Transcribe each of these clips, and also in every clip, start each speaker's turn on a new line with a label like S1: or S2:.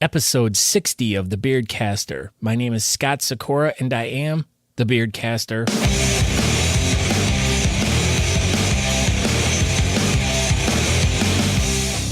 S1: episode 60 of the Beardcaster. My name is Scott Sikora, and I am the Beardcaster.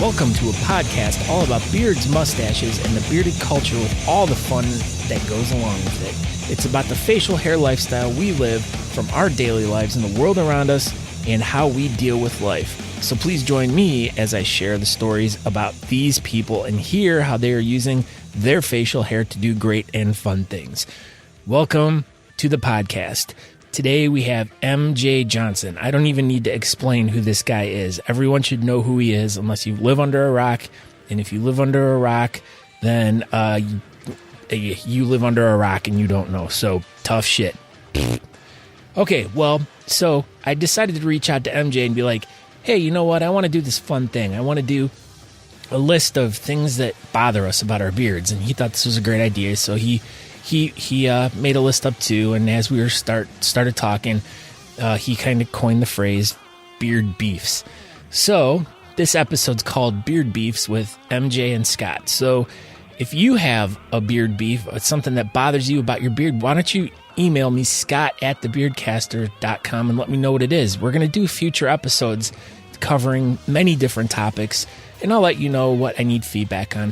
S1: Welcome to a podcast all about beards, mustaches, and the bearded culture with all the fun that goes along with it. It's about the facial hair lifestyle we live from our daily lives in the world around us and how we deal with life. So please join me as I share the stories about these people and hear how they are using their facial hair to do great and fun things. Welcome to the podcast. Today we have MJ Johnson. I don't even need to explain who this guy is. Everyone should know who he is unless you live under a rock. And if you live under a rock, then you live under a rock and you don't know. So tough shit. Okay, well, so I decided to reach out to MJ and be like, hey, you know what? I want to do this fun thing. I want to do a list of things that bother us about our beards. And he thought this was a great idea. So he made a list up too, and as we were started talking, he kind of coined the phrase beard beefs. So this episode's called Beard Beefs with MJ and Scott. So if you have a beard beef, it's something that bothers you about your beard, why don't you email me, scott@thebeardcaster.com, and let me know what it is. We're going to do future episodes covering many different topics, and I'll let you know what I need feedback on.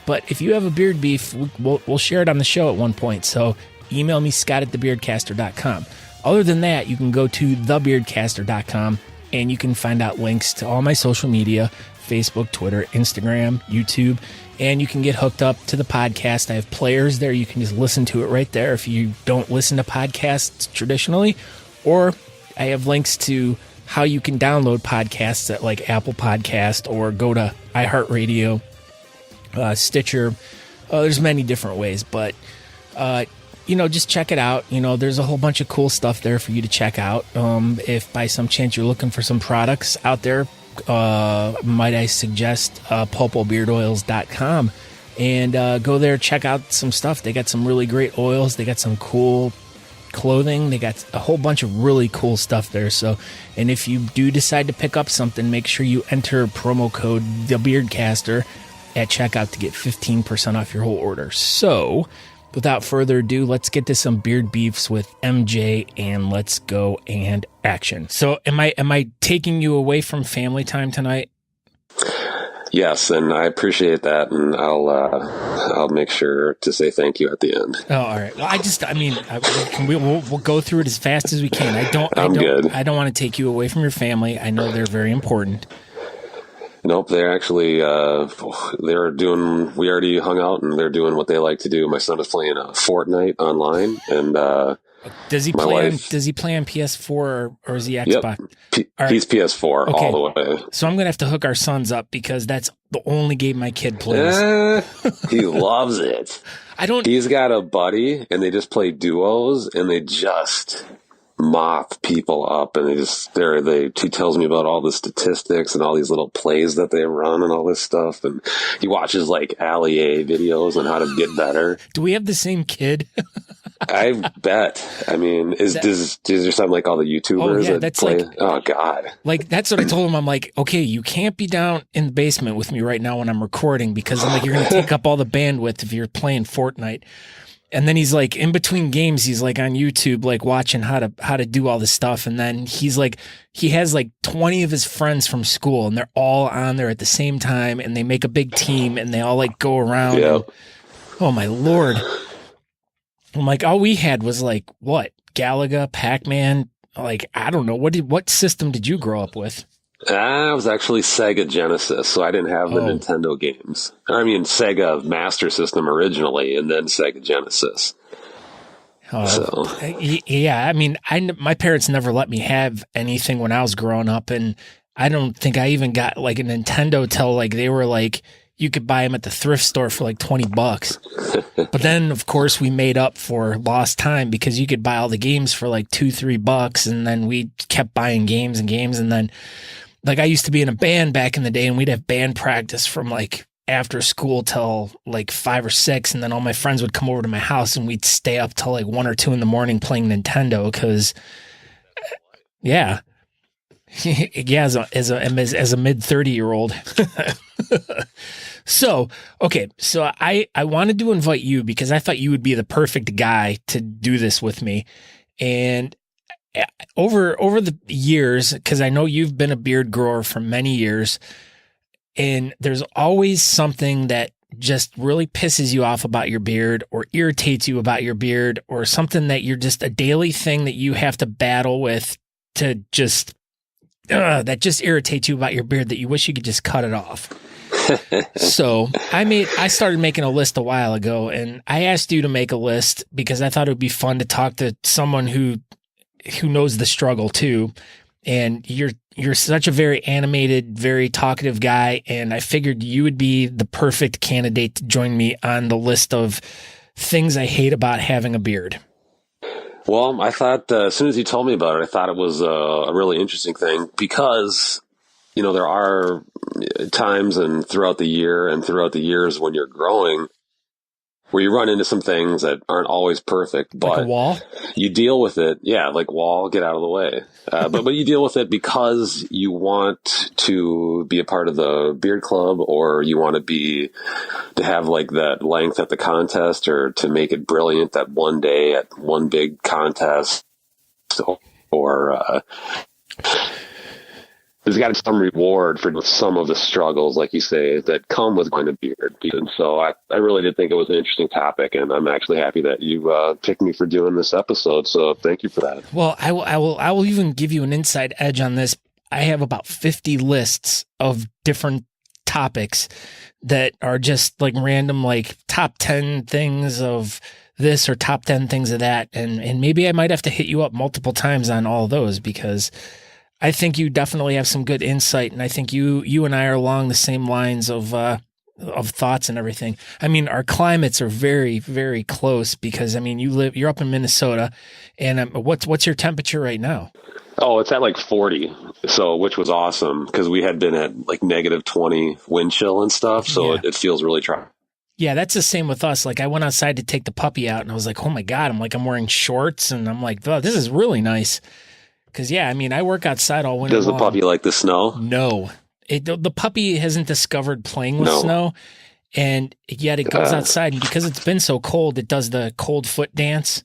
S1: But if you have a beard beef, we'll share it on the show at one point. So email me, scott@thebeardcaster.com. Other than that, you can go to thebeardcaster.com and you can find out links to all my social media, Facebook, Twitter, Instagram, YouTube, and you can get hooked up to the podcast. I have players there. You can just listen to it right there if you don't listen to podcasts traditionally. Or I have links to how you can download podcasts at like Apple Podcast or go to iHeartRadio, Stitcher. There's many different ways, but just check it out. There's a whole bunch of cool stuff there for you to check out. If by some chance you're looking for some products out there, might I suggest pulpobeardoils.com, and go there, check out some stuff. They got some really great oils. They got some cool clothing. They got a whole bunch of really cool stuff there. So, and if you do decide to pick up something, make sure you enter promo code TheBeardcaster at checkout to get 15% off your whole order. So, without further ado, let's get to some beard beefs with MJ, and let's go and action. So, am I taking you away from family time tonight?
S2: Yes, and I appreciate that, and I'll make sure to say thank you at the end.
S1: Oh, all right. Well, we'll go through it as fast as we can.
S2: I'm good.
S1: I don't want to take you away from your family. I know they're very important.
S2: Nope, they're actually, we already hung out and they're doing what they like to do. My son is playing Fortnite online, and
S1: does he play on PS4 or is he Xbox?
S2: Yep. He's PS4 all the way.
S1: So I'm going to have to hook our sons up because that's the only game my kid plays.
S2: He loves it. He's got a buddy and they just play duos and they just mop people up, and he tells me about all the statistics and all these little plays that they run and all this stuff, and he watches like Ali A videos on how to get better.
S1: Do we have the same kid?
S2: I bet. I mean, does your son like all the YouTubers that play? Oh God.
S1: Like, that's what I told him. I'm like, okay, you can't be down in the basement with me right now when I'm recording, because I'm like, you're going to take up all the bandwidth if you're playing Fortnite. And then he's like, in between games, he's like on YouTube, like watching how to do all this stuff. And then he's like, he has like 20 of his friends from school, and they're all on there at the same time, and they make a big team, and they all like go around.
S2: Yeah.
S1: And, oh my Lord. I'm like, all we had was like, what? Galaga, Pac-Man. Like, I don't know. What system did you grow up with?
S2: I was actually Sega Genesis, so I didn't have the Nintendo games. I mean, Sega Master System originally, and then Sega Genesis.
S1: Yeah, I mean, my parents never let me have anything when I was growing up, and I don't think I even got like a Nintendo till like they were like, you could buy them at the thrift store for like $20. But then, of course, we made up for lost time because you could buy all the games for like $2-3, and then we kept buying games and games, and then. Like, I used to be in a band back in the day, and we'd have band practice from like after school till like 5 or 6, and then all my friends would come over to my house and we'd stay up till like 1 or 2 in the morning playing Nintendo because, yeah, as a mid-30-year-old. So, okay. So I wanted to invite you because I thought you would be the perfect guy to do this with me. And over the years, because I know you've been a beard grower for many years, and there's always something that just really pisses you off about your beard or irritates you about your beard, or something that you're just a daily thing that you have to battle with to just, that just irritates you about your beard that you wish you could just cut it off. So I started making a list a while ago, and I asked you to make a list because I thought it would be fun to talk to someone who knows the struggle too. And you're such a very animated, very talkative guy, and I figured you would be the perfect candidate to join me on the list of things I hate about having a beard.
S2: Well, I thought as soon as you told me about it, I thought it was a really interesting thing because, there are times and throughout the year and throughout the years when you're growing where you run into some things that aren't always perfect, but
S1: like a wall?
S2: You deal with it. Yeah, like wall, get out of the way. But you deal with it because you want to be a part of the beard club, or you want to have like that length at the contest, or to make it brilliant that one day at one big contest, or there's got to be some reward for some of the struggles, like you say, that come with going to beard. And so I really did think it was an interesting topic, and I'm actually happy that you picked me for doing this episode. So thank you for that.
S1: Well, I will even give you an inside edge on this. I have about 50 lists of different topics that are just like random, like top 10 things of this or top 10 things of that. And maybe I might have to hit you up multiple times on all those, because I think you definitely have some good insight, and I think you and I are along the same lines of thoughts and everything. I mean, our climates are very, very close, because I mean, you're up in Minnesota, and what's your temperature right now?
S2: Oh, it's at like 40, so which was awesome because we had been at like negative 20 wind chill and stuff, so yeah. it feels really dry.
S1: Yeah, that's the same with us. Like, I went outside to take the puppy out, and I was like, oh my God, I'm wearing shorts, and I'm like, oh, this is really nice. Because, yeah, I mean, I work outside all winter long.
S2: Does the puppy like the snow?
S1: No. The puppy hasn't discovered playing with snow, and yet it goes outside, and because it's been so cold, it does the cold foot dance.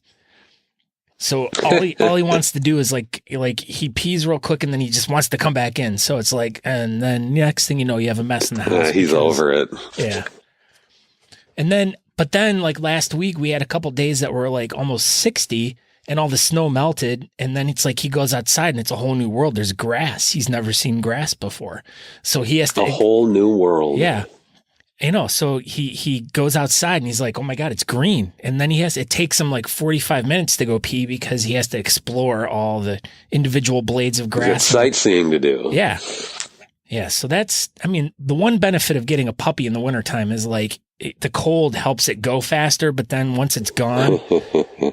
S1: So all he wants to do is like he pees real quick, and then he just wants to come back in. So it's like, and then next thing you know, you have a mess in the house.
S2: He's over it.
S1: Yeah. But then like last week, we had a couple days that were like almost 60, and all the snow melted, and then it's like he goes outside and it's a whole new world. There's grass. He's never seen grass before. So he has to...
S2: A whole new world.
S1: Yeah. So he goes outside and he's like, oh my God, it's green. And then it takes him like 45 minutes to go pee because he has to explore all the individual blades of grass.
S2: It's sightseeing to do.
S1: Yeah. Yeah. So the one benefit of getting a puppy in the wintertime is like, the cold helps it go faster, but then once it's gone,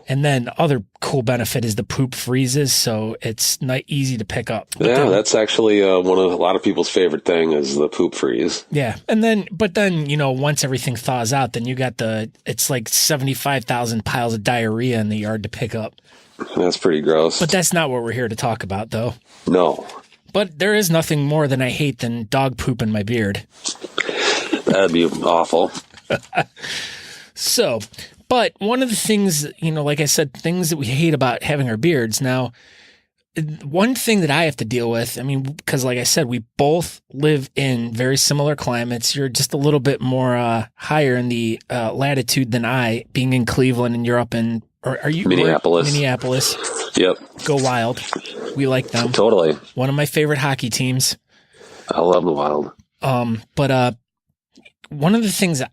S1: and then the other cool benefit is the poop freezes, so it's not easy to pick up.
S2: But that's actually one of a lot of people's favorite thing is the poop freeze.
S1: Yeah, but then once everything thaws out, then you got it's like 75,000 piles of diarrhea in the yard to pick up.
S2: That's pretty gross.
S1: But that's not what we're here to talk about, though.
S2: No.
S1: But there is nothing more than I hate than dog poop in my beard.
S2: That'd be awful.
S1: So, but one of the things, like I said, things that we hate about having our beards. Now, one thing that I have to deal with, I mean, because like I said, we both live in very similar climates. You're just a little bit more higher in the latitude than I, being in Cleveland, and you're up in, or are you?
S2: Minneapolis.
S1: Minneapolis.
S2: Yep.
S1: Go Wild. We like them.
S2: Totally.
S1: One of my favorite hockey teams.
S2: I love the Wild.
S1: But one of the things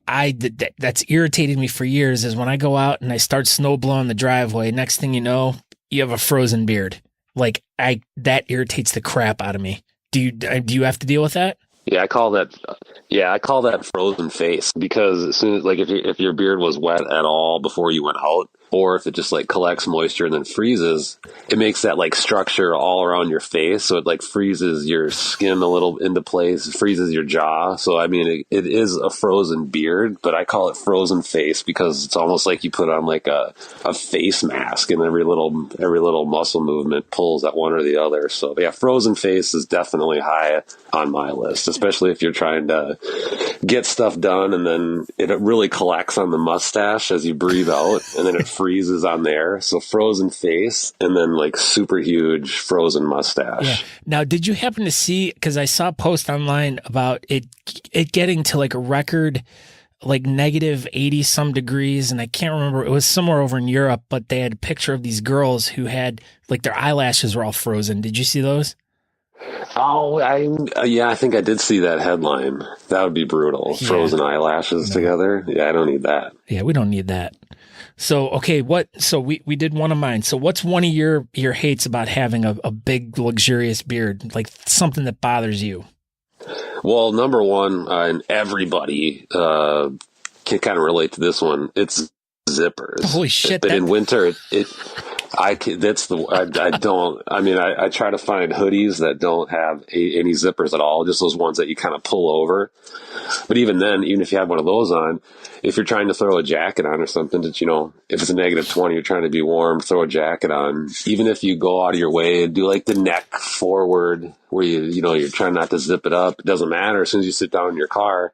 S1: that's irritated me for years is when I go out and I start snow blowing the driveway, next thing you know, you have a frozen beard. Like that irritates the crap out of me. Do you have to deal with that?
S2: Yeah, I call that frozen face, because as soon as, like, if your beard was wet at all before you went out, or if it just like collects moisture and then freezes, it makes that like structure all around your face. So it like freezes your skin a little into place, freezes your jaw. So, I mean, it is a frozen beard, but I call it frozen face because it's almost like you put on like a face mask, and every little muscle movement pulls at one or the other. So yeah, frozen face is definitely high on my list, especially if you're trying to get stuff done and then it really collects on the mustache as you breathe out, and then it freezes on there. So frozen face, and then like super huge frozen mustache.
S1: Yeah. Now, did you happen to see, because I saw a post online about it getting to like a record like negative 80 some degrees, and I can't remember, it was somewhere over in Europe, but they had a picture of these girls who had like their eyelashes were all frozen. Did you see those?
S2: Oh, I think I did see that headline. That would be brutal. Yeah. Frozen eyelashes together. Yeah, I don't need that.
S1: Yeah, we don't need that. So, okay, so we did one of mine. So what's one of your hates about having a big, luxurious beard? Like something that bothers you?
S2: Well, number one, and everybody can kind of relate to this one, it's zippers.
S1: Holy shit.
S2: But in winter, I try to find hoodies that don't have any zippers at all, just those ones that you kind of pull over. But even then, even if you have one of those on, if you're trying to throw a jacket on or something that, you know, if it's a negative 20, you're trying to be warm, throw a jacket on. Even if you go out of your way and do like the neck forward where you're trying not to zip it up, it doesn't matter. As soon as you sit down in your car,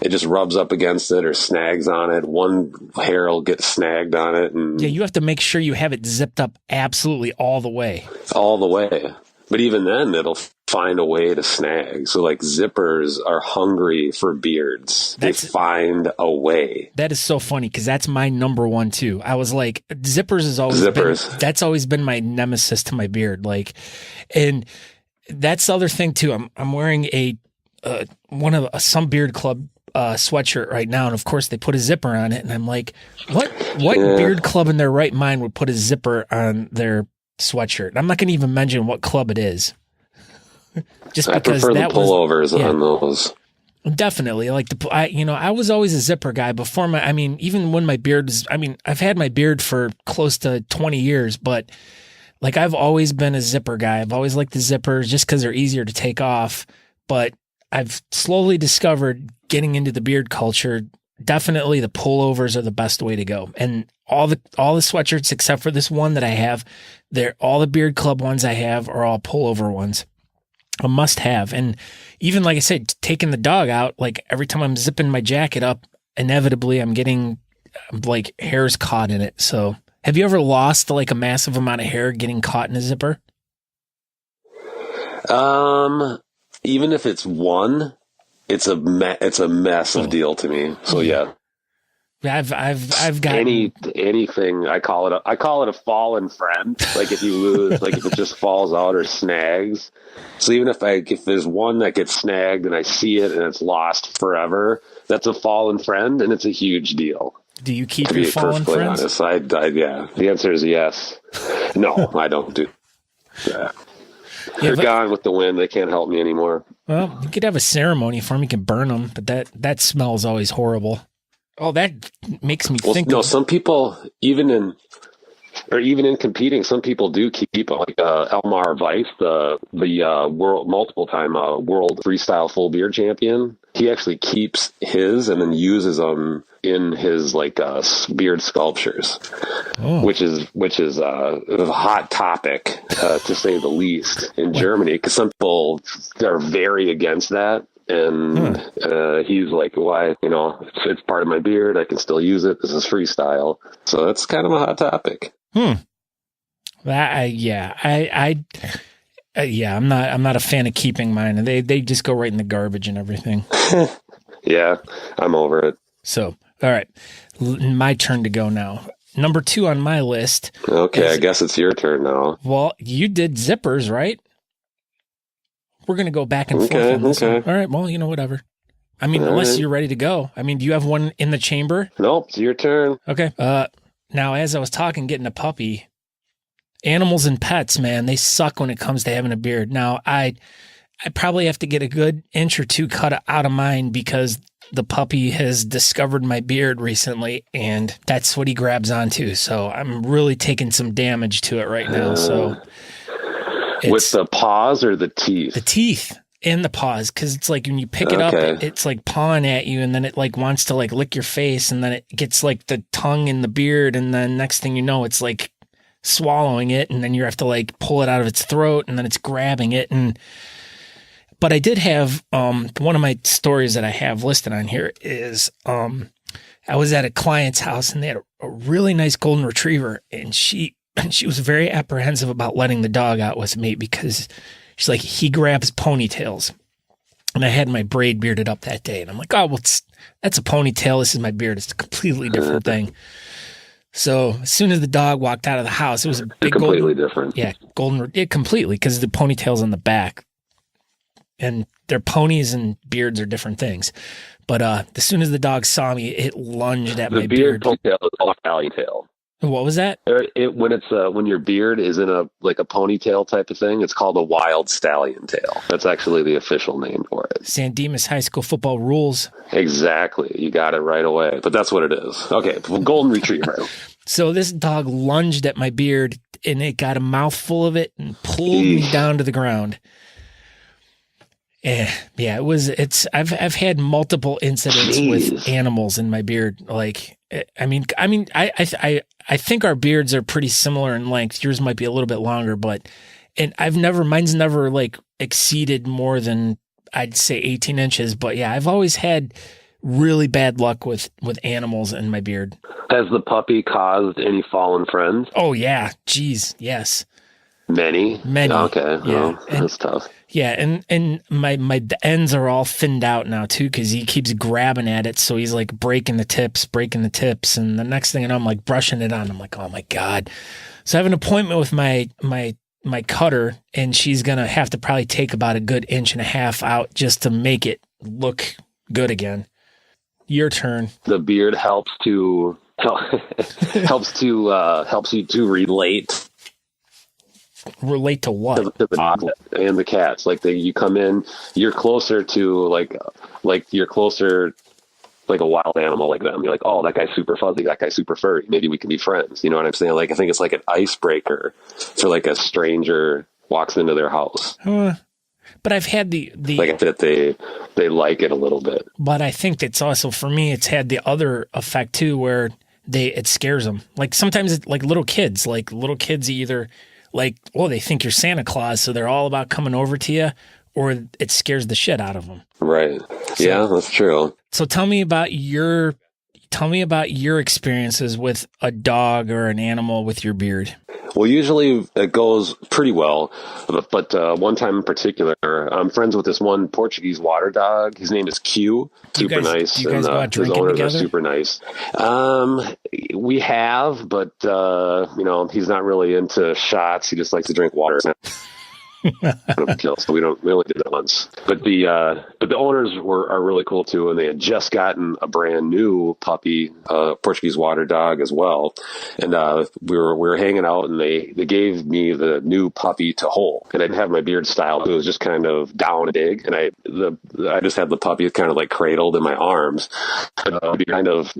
S2: it just rubs up against it or snags on it. One hair will get snagged on it. And
S1: yeah, you have to make sure you have it zipped up absolutely all the way.
S2: All the way. But even then, it'll find a way to snag. So like zippers are hungry for beards. They find a way.
S1: That is so funny because that's my number one too. I was like, zippers has always that's always been my nemesis to my beard. Like, and that's the other thing too. I'm wearing some beard club sweatshirt right now, and of course they put a zipper on it, and I'm like, what beard club in their right mind would put a zipper on their sweatshirt? And I'm not going to even mention what club it is. Just because
S2: I prefer the pullovers on those.
S1: Definitely. Like I was always a zipper guy before even when my beard is, I've had my beard for close to 20 years, but like I've always been a zipper guy. I've always liked the zippers just because they're easier to take off. But I've slowly discovered getting into the beard culture, definitely the pullovers are the best way to go. And all the sweatshirts except for this one that I have, all the beard club ones I have are all pullover ones. A must have. And even like I said, taking the dog out, like every time I'm zipping my jacket up, inevitably I'm getting like hairs caught in it. So have you ever lost like a massive amount of hair getting caught in a zipper?
S2: Even if it's one, it's a mess of deal to me. So yeah.
S1: I've got
S2: anything. I call it a fallen friend. Like if you lose, like if it just falls out or snags. So even if there's one that gets snagged and I see it and it's lost forever, that's a fallen friend and it's a huge deal.
S1: Do you keep your fallen friends?
S2: Honest, yeah. The answer is yes. No, I don't do that. They're gone with the wind. They can't help me anymore.
S1: Well, you could have a ceremony for them. You can burn them, but that smell is always horrible. Oh, that makes me think.
S2: No, some people, even in competing, some people do keep like Elmar Weiss, the world multiple-time world freestyle full beard champion. He actually keeps his and then uses them in his like beard sculptures, which is a hot topic to say the least in Germany, because some people are very against that. And he's like, why? It's part of my beard. I can still use it. This is freestyle. So that's kind of a hot topic.
S1: I'm not a fan of keeping mine. They just go right in the garbage and everything.
S2: Yeah, I'm over it.
S1: So, all right, my turn to go now. Number 2 on my list.
S2: Okay, I guess it's your turn now.
S1: Well, you did zippers, right? We're going to go back and forth on this one. All right, well, whatever. Unless you're ready to go. Do you have one in the chamber?
S2: Nope, it's your turn.
S1: Okay. Now, as I was talking, getting a puppy, animals and pets, man, they suck when it comes to having a beard. Now, I probably have to get a good inch or two cut out of mine because the puppy has discovered my beard recently, and that's what he grabs onto. So I'm really taking some damage to it right now. So
S2: with the paws or the teeth?
S1: The teeth and the paws, because it's like when you pick it up, it's like pawing at you, and then it like wants to like lick your face, and then it gets like the tongue in the beard, and then next thing you know, it's like swallowing it, and then you have to like pull it out of its throat, and then it's grabbing it. But I did have one of my stories that I have listed on here is I was at a client's house, and they had a really nice golden retriever, and she was very apprehensive about letting the dog out with me because she's like, he grabs ponytails. And I had my braid bearded up that day, and I'm like, oh, well, that's a ponytail. This is my beard. It's a completely different thing. So as soon as the dog walked out of the house, it was a big
S2: completely different.
S1: Yeah, completely, because the ponytail's on the back. And their ponies and beards are different things. But as soon as the dog saw me, it lunged at my beard.
S2: The beard ponytail is called a stallion tail.
S1: What was that?
S2: When your beard is in a ponytail type of thing, it's called a wild stallion tail. That's actually the official name for it.
S1: San Dimas High School football rules.
S2: Exactly. You got it right away. But that's what it is. Okay, golden retriever. So
S1: this dog lunged at my beard, and it got a mouthful of it and pulled me down to the ground. Yeah, I've had multiple incidents with animals in my beard. Like, I think our beards are pretty similar in length. Yours might be a little bit longer, mine's never like exceeded more than, I'd say 18 inches. But yeah, I've always had really bad luck with animals in my beard.
S2: Has the puppy caused any fallen friends?
S1: Oh yeah. Geez. Yes.
S2: Many. Okay.
S1: Yeah.
S2: That's tough.
S1: Yeah, and my ends are all thinned out now too, because he keeps grabbing at it, so he's like breaking the tips, and the next thing I know, I'm like brushing it on. I'm like, oh my God. So I have an appointment with my cutter, and she's gonna have to probably take about a good 1.5 inches out just to make it look good again. Your turn.
S2: The beard helps you to relate.
S1: Relate to what?
S2: To the dogs and the cats. Like you come in, you're closer to like you're closer like a wild animal like them. You're like, oh, that guy's super fuzzy, that guy's super furry. Maybe we can be friends. You know what I'm saying? Like, I think it's like an icebreaker for like a stranger walks into their house.
S1: But I've had the
S2: like that they like it a little bit.
S1: But I think it's also, for me, it's had the other effect too, where it scares them. Like sometimes it's like little kids either like, oh, they think you're Santa Claus, so they're all about coming over to you, or it scares the shit out of them.
S2: Right. So, yeah, that's true.
S1: So tell me about your experiences with a dog or an animal with your beard.
S2: Well, usually it goes pretty well, but one time in particular, I'm friends with this one Portuguese water dog. His name is Q. Super nice.
S1: Do you guys go out drinking
S2: his owners
S1: together?
S2: Are super nice. We have, but he's not really into shots. He just likes to drink water. So we only did it once. But the owners are really cool too, and they had just gotten a brand new puppy, Portuguese water dog as well. And we were hanging out, and they gave me the new puppy to hold. And I didn't have my beard styled; it was just kind of down and big. And I just had the puppy kind of like cradled in my arms, kind of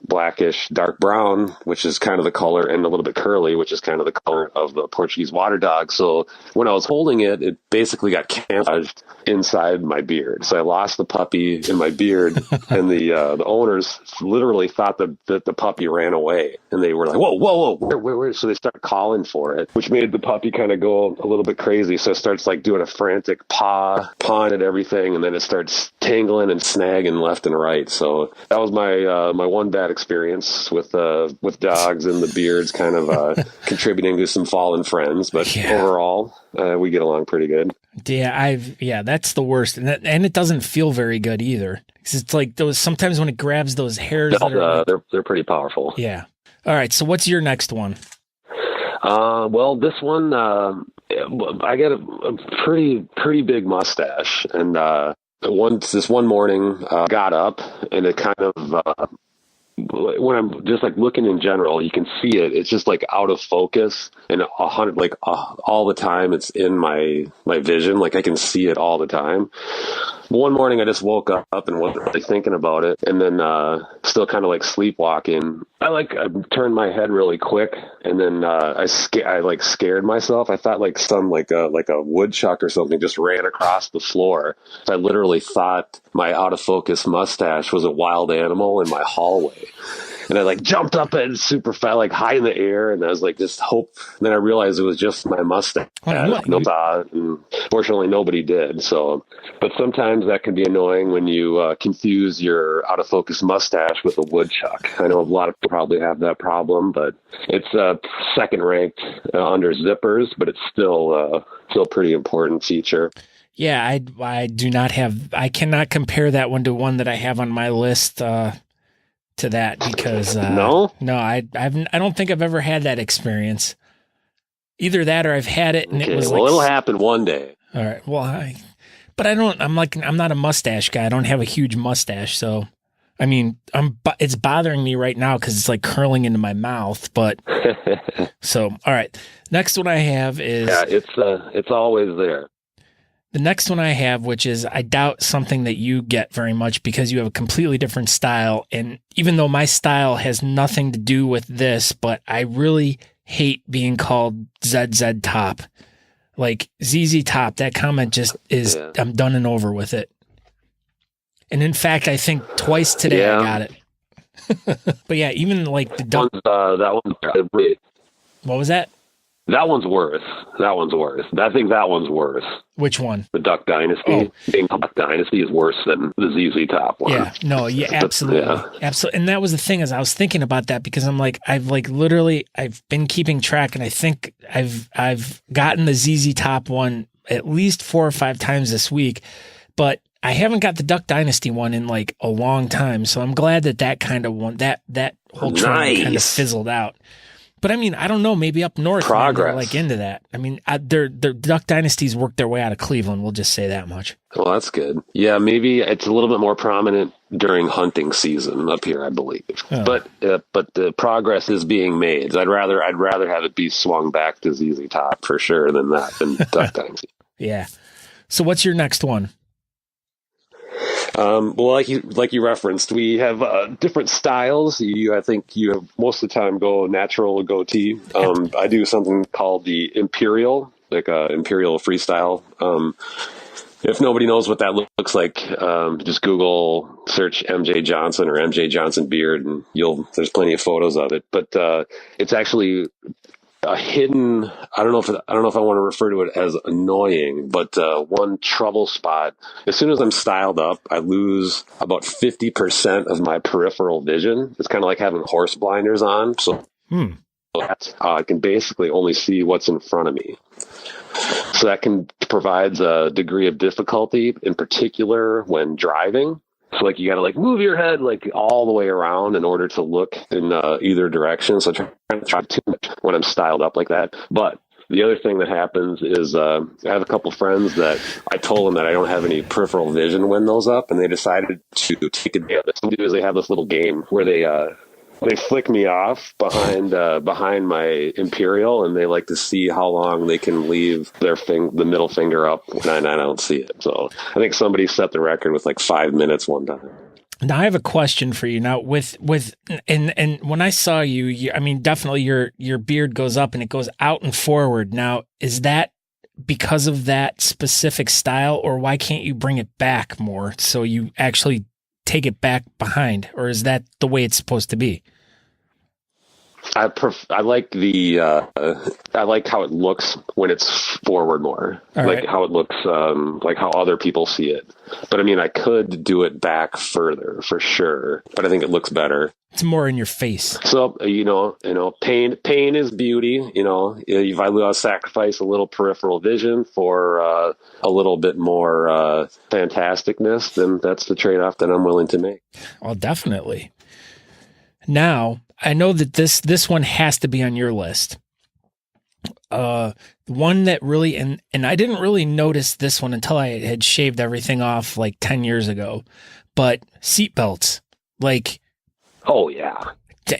S2: blackish, dark brown, which is kind of the color, and a little bit curly, which is kind of the color of the Portuguese water dog. So when I was holding it basically got camouflaged inside my beard. So I lost the puppy in my beard, and the owners literally thought that the puppy ran away, and they were like, whoa, where? So they started calling for it, which made the puppy kind of go a little bit crazy. So it starts like doing a frantic pawing at everything, and then it starts tangling and snagging left and right. So that was my one bad experience with dogs and the beards, kind of contributing to some fallen friends. But overall, we get along pretty good.
S1: Yeah, that's the worst, and it doesn't feel very good either. It's like those sometimes when it grabs those hairs.
S2: They're pretty powerful.
S1: Yeah. All right. So what's your next one?
S2: Well, this one, I got a pretty big mustache, and this one morning, got up, and it kind of. When I'm just like looking in general, you can see it. It's just like out of focus, and all the time it's in my vision. Like I can see it all the time. one morning I just woke up and wasn't really thinking about it, and then still kind of like sleepwalking. I turned my head really quick, and then I scared myself. I thought like a woodchuck or something just ran across the floor. I literally thought my out of focus mustache was a wild animal in my hallway. And I like jumped up and super fast, like high in the air, and I was like, just hope. And then I realized it was just my mustache. And fortunately, nobody did. So, but sometimes that can be annoying when you confuse your out of focus mustache with a woodchuck. I know a lot of people probably have that problem, but it's second ranked under zippers, but it's still pretty important feature.
S1: Yeah, I do not have. I cannot compare that one to one that I have on my list. To that because no, I don't think I've ever had that experience. Either that or I've had it and it was
S2: it'll happen one day.
S1: All right. Well, I'm not a mustache guy. I don't have a huge mustache, so I mean, it's bothering me right now because it's like curling into my mouth. But so all right, next one I have is
S2: it's always there.
S1: The next one I have, which is I doubt something that you get very much because you have a completely different style. And even though my style has nothing to do with this, but I really hate being called ZZ Top. Like ZZ Top, that comment just is, I'm done and over with it. And in fact, I think twice today I got it. But yeah, even like the duck. What was that?
S2: That one's worse. I think that one's worse.
S1: Which one?
S2: The Duck Dynasty. Oh. Being Duck Dynasty is worse than the ZZ Top one.
S1: Yeah, no, yeah, absolutely. Absolutely. And that was the thing is I was thinking about that because I'm like, I've been keeping track and I think I've gotten the ZZ Top one at least 4 or 5 times this week, but I haven't got the Duck Dynasty one in like a long time. So I'm glad that kind of one, that whole trend kind of fizzled out. But I mean, I don't know. Maybe up north, they're like into that. I mean, their Duck Dynasties worked their way out of Cleveland. We'll just say that much.
S2: Well, that's good. Yeah, maybe it's a little bit more prominent during hunting season up here, I believe. Oh. But the progress is being made. I'd rather have it be swung back to ZZ Top for sure than Duck Dynasty.
S1: Yeah. So what's your next one?
S2: Well, like you referenced, we have different styles. I think you have most of the time go natural goatee. I do something called the Imperial, like Imperial freestyle. If nobody knows what that looks like, just Google search MJ Johnson or MJ Johnson beard, and there's plenty of photos of it. But it's actually a hidden, I don't know if I want to refer to it as annoying, but one trouble spot. As soon as I'm styled up, I lose about 50% of my peripheral vision. It's kind of like having horse blinders on. So I can basically only see what's in front of me. So that provides a degree of difficulty, in particular when driving. So like you got to like move your head like all the way around in order to look in either direction. So I'm trying to try too much when I'm styled up like that. But the other thing that happens is I have a couple friends that I told them that I don't have any peripheral vision when those up, and they decided to take advantage. What they do is they have this little game where they flick me off behind my Imperial, and they like to see how long they can leave the middle finger up when I don't see it. So I think somebody set the record with like 5 minutes one time.
S1: Now I have a question for you. Now and when I saw you, I mean, definitely your beard goes up and it goes out and forward. Now, is that because of that specific style, or why can't you bring it back more so you actually take it back behind, or is that the way it's supposed to be?
S2: I like I like how it looks when it's forward more.
S1: All
S2: like
S1: right.
S2: how it looks, like how other people see it. But I mean, I could do it back further for sure, but I think it looks better.
S1: It's more in your face.
S2: So, pain is beauty. If I sacrifice a little peripheral vision for a little bit more fantasticness, then that's the trade-off that I'm willing to make.
S1: Oh, definitely. Now, I know that this one has to be on your list. One that really, and I didn't really notice this one until I had shaved everything off like 10 years ago, but seatbelts, like,
S2: oh yeah.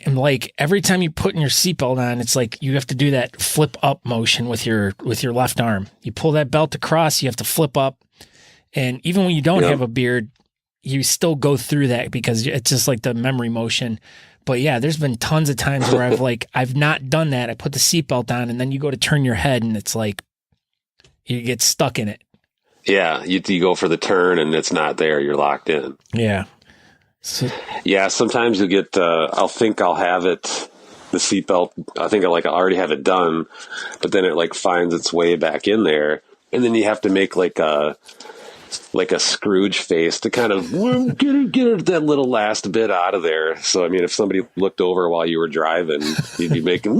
S1: Like every time you put in your seatbelt on, it's like you have to do that flip up motion with your left arm. You pull that belt across, you have to flip up. And even when you don't have a beard, you still go through that because it's just like the memory motion. But yeah, there's been tons of times where I've not done that. I put the seatbelt on and then you go to turn your head and it's like you get stuck in it.
S2: Yeah, you go for the turn and it's not there. You're locked in.
S1: Yeah. So,
S2: yeah, sometimes you'll get, I'll think I'll have it, the seatbelt, I think I already have it done, but then it finds its way back in there. And then you have to make like a Scrooge face to kind of get that little last bit out of there. So, I mean, if somebody looked over while you were driving, you'd be making,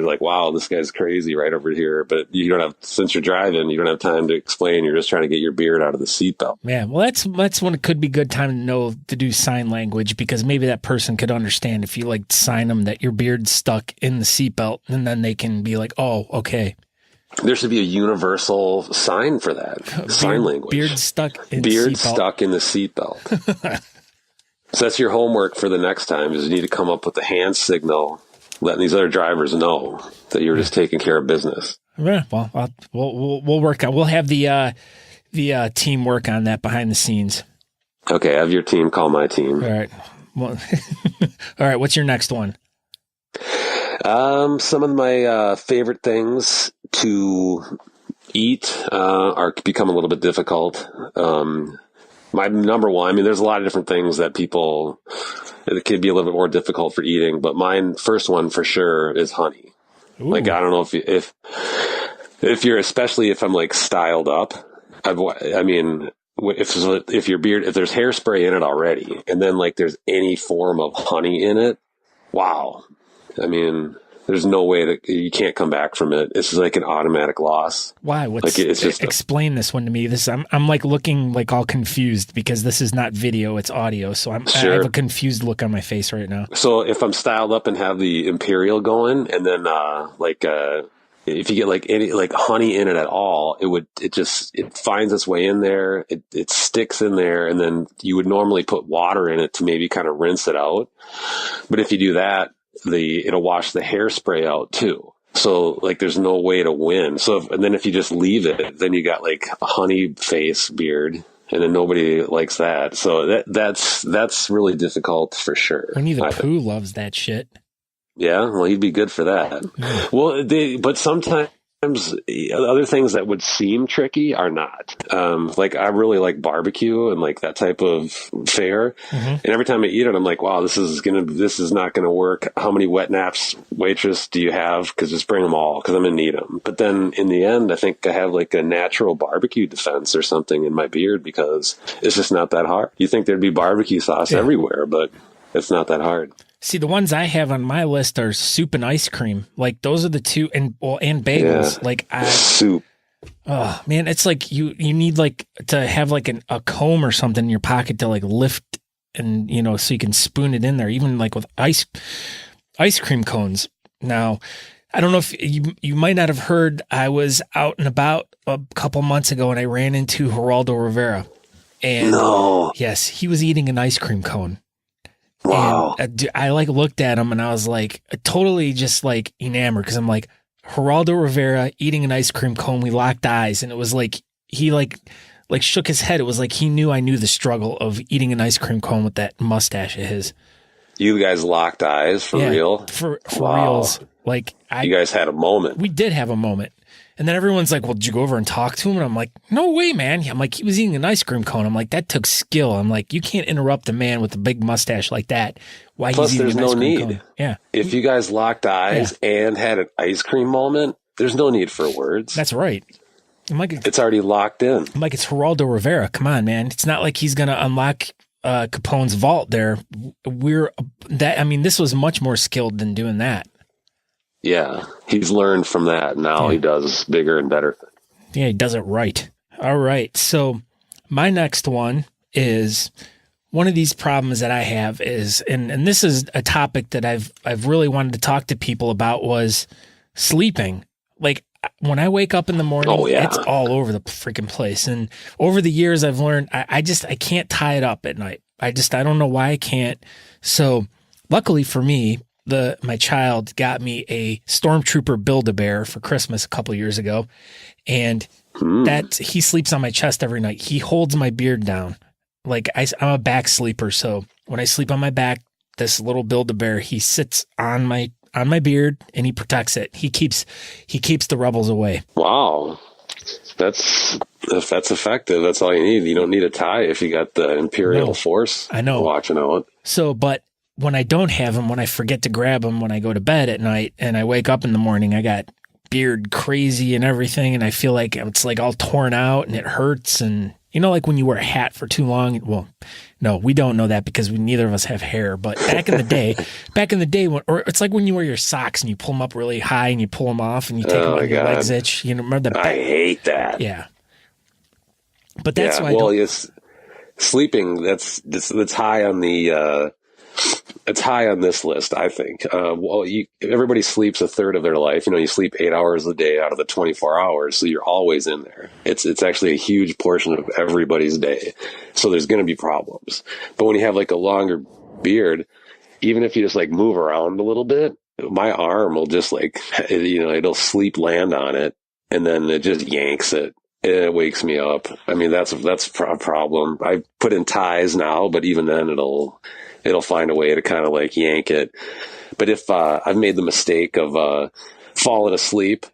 S2: like, wow, this guy's crazy right over here. But you don't have, since you're driving, you don't have time to explain. You're just trying to get your beard out of the seatbelt.
S1: Yeah. Well, that's when it could be good time to know to do sign language, because maybe that person could understand if you sign them that your beard's stuck in the seatbelt, and then they can be like, oh, okay.
S2: There should be a universal sign for that. Sign language.
S1: Beard stuck in the
S2: seatbelt. So that's your homework for the next time, is you need to come up with a hand signal letting these other drivers know that you're just taking care of business.
S1: Yeah, well, we'll work on. We'll have the team work on that behind the scenes.
S2: Okay, have your team call my team.
S1: All right. Well, all right. What's your next one?
S2: Some of my favorite things to eat are become a little bit difficult. My number one, I mean, there's a lot of different things that it could be a little bit more difficult for eating, but mine first one for sure is honey. Ooh. I don't know if you're, especially if I'm styled up, if your beard, if there's hairspray in it already, and then there's any form of honey in it, wow. I mean, there's no way that you can't come back from it. It's an automatic loss. Why?
S1: Explain this one to me. I'm looking all confused because this is not video, it's audio. So I have a confused look on my face right now.
S2: So if I'm styled up and have the Imperial going, and then if you get any honey in it at all, it finds its way in there. It sticks in there, and then you would normally put water in it to maybe kind of rinse it out. But if you do that, it'll wash the hairspray out too. So there's no way to win. And then if you just leave it, then you got a honey face beard, and then nobody likes that. So that's really difficult for sure.
S1: Winnie the Pooh loves that shit.
S2: Yeah, well, he'd be good for that. Well, but sometimes other things that would seem tricky are not. I really like barbecue and that type of fare. Mm-hmm. And every time I eat it, I'm like, wow, this is not gonna work. How many wet naps, waitress, do you have? Because just bring them all, because I'm gonna need them. But then in the end, I think I have a natural barbecue defense or something in my beard, because it's just not that hard. You think there'd be barbecue sauce everywhere, but it's not that hard.
S1: See, the ones I have on my list are soup and ice cream. Those are the two, and bagels.
S2: Yeah. Soup.
S1: Oh man, it's you need to have a comb or something in your pocket to lift, and so you can spoon it in there. Even with ice cream cones. Now, I don't know if you might not have heard. I was out and about a couple months ago, and I ran into Geraldo Rivera, and yes, he was eating an ice cream cone.
S2: Wow.
S1: And I looked at him and I was totally just enamored, because I'm Geraldo Rivera eating an ice cream cone. We locked eyes, and it was he shook his head. It was he knew I knew the struggle of eating an ice cream cone with that mustache of his.
S2: You guys locked eyes for real?
S1: For reals.
S2: You guys had a moment.
S1: We did have a moment. And then everyone's well, did you go over and talk to him? And I'm no way, man. I'm he was eating an ice cream cone. I'm that took skill. I'm you can't interrupt a man with a big mustache like that. Why
S2: Plus,
S1: he's eating
S2: there's
S1: an ice
S2: no
S1: cream
S2: need.
S1: Cone. Yeah.
S2: If you guys locked eyes and had an ice cream moment, there's no need for words.
S1: That's right. I'm
S2: it's already locked in.
S1: I'm it's Geraldo Rivera. Come on, man. It's not he's going to unlock Capone's vault there. This was much more skilled than doing that.
S2: Yeah, he's learned from that. Now he does bigger and better things.
S1: Yeah, he does it right. All right. So my next one is one of these problems that I have is, and this is a topic that I've really wanted to talk to people about, was sleeping. When I wake up in the morning, it's all over the freaking place. And over the years, I've learned I can't tie it up at night. I don't know why I can't. So luckily for me, my child got me a Stormtrooper Build-A-Bear for Christmas a couple years ago, and That he sleeps on my chest every night. He holds my beard down. Like I'm a back sleeper. So when I sleep on my back, this little Build-A-Bear, he sits on my beard and he protects it. He keeps the rebels away.
S2: Wow. That's effective. That's all you need. You don't need a tie if you got the Imperial Force.
S1: I know.
S2: Watching out.
S1: So, but when I don't have him, when I forget to grab him when I go to bed at night and I wake up in the morning, I got beard crazy and everything, and I feel like it's like all torn out and it hurts. And you know, like when you wear a hat for too long. Well, no, we don't know that because neither of us have hair. But back in the day, or it's like when you wear your socks and you pull them up really high and you pull them off and you take them out, your legs itch. You know, remember that?
S2: I hate that.
S1: Yeah. But that's why.
S2: Well, yes, sleeping. That's high on the. It's high on this list, I think. Everybody sleeps a third of their life. You know, you sleep 8 hours a day out of the 24 hours, so you're always in there. It's actually a huge portion of everybody's day. So there's going to be problems. But when you have like a longer beard, even if you just like move around a little bit, my arm will just like, you know, it'll sleep land on it, and then it just yanks it. It wakes me up. I mean, that's a problem. I put in ties now, but even then it'll find a way to kind of like yank it. But if I've made the mistake of falling asleep,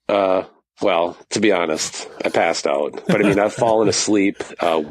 S2: well, to be honest, I passed out. But I mean, I've fallen asleep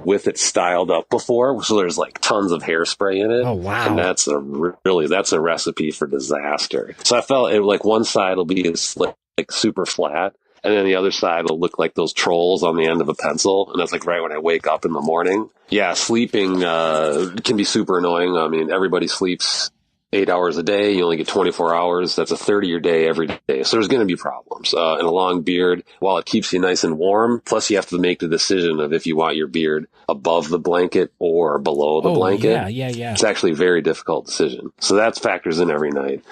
S2: with it styled up before, so there's like tons of hairspray in it.
S1: Oh wow!
S2: And that's a recipe for disaster. So I felt it like one side will be like super flat, and then the other side will look like those trolls on the end of a pencil. And that's like right when I wake up in the morning. Yeah, sleeping can be super annoying. I mean, everybody sleeps 8 hours a day. You only get 24 hours. That's a third of your day every day. So there's going to be problems. And a long beard, while it keeps you nice and warm, plus you have to make the decision of if you want your beard above the blanket or below the blanket.
S1: Yeah.
S2: It's actually a very difficult decision. So that factors in every night.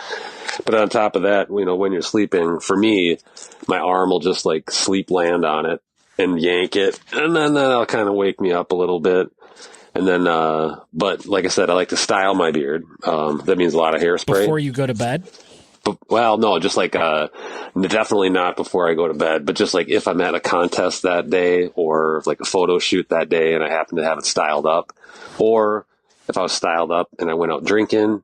S2: But on top of that, you know, when you're sleeping, for me, my arm will just like sleep land on it and yank it. And then that'll kind of wake me up a little bit. And then, but like I said, I like to style my beard. That means a lot of hairspray.
S1: Before you go to bed?
S2: Well, no, just like, definitely not before I go to bed, but just like if I'm at a contest that day or like a photo shoot that day and I happen to have it styled up, or if I was styled up and I went out drinking,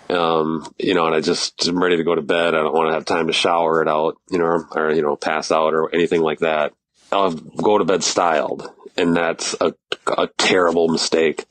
S2: you know, and I just am ready to go to bed. I don't want to have time to shower it out, you know, or, you know, pass out or anything like that. I'll go to bed styled. And that's a terrible mistake.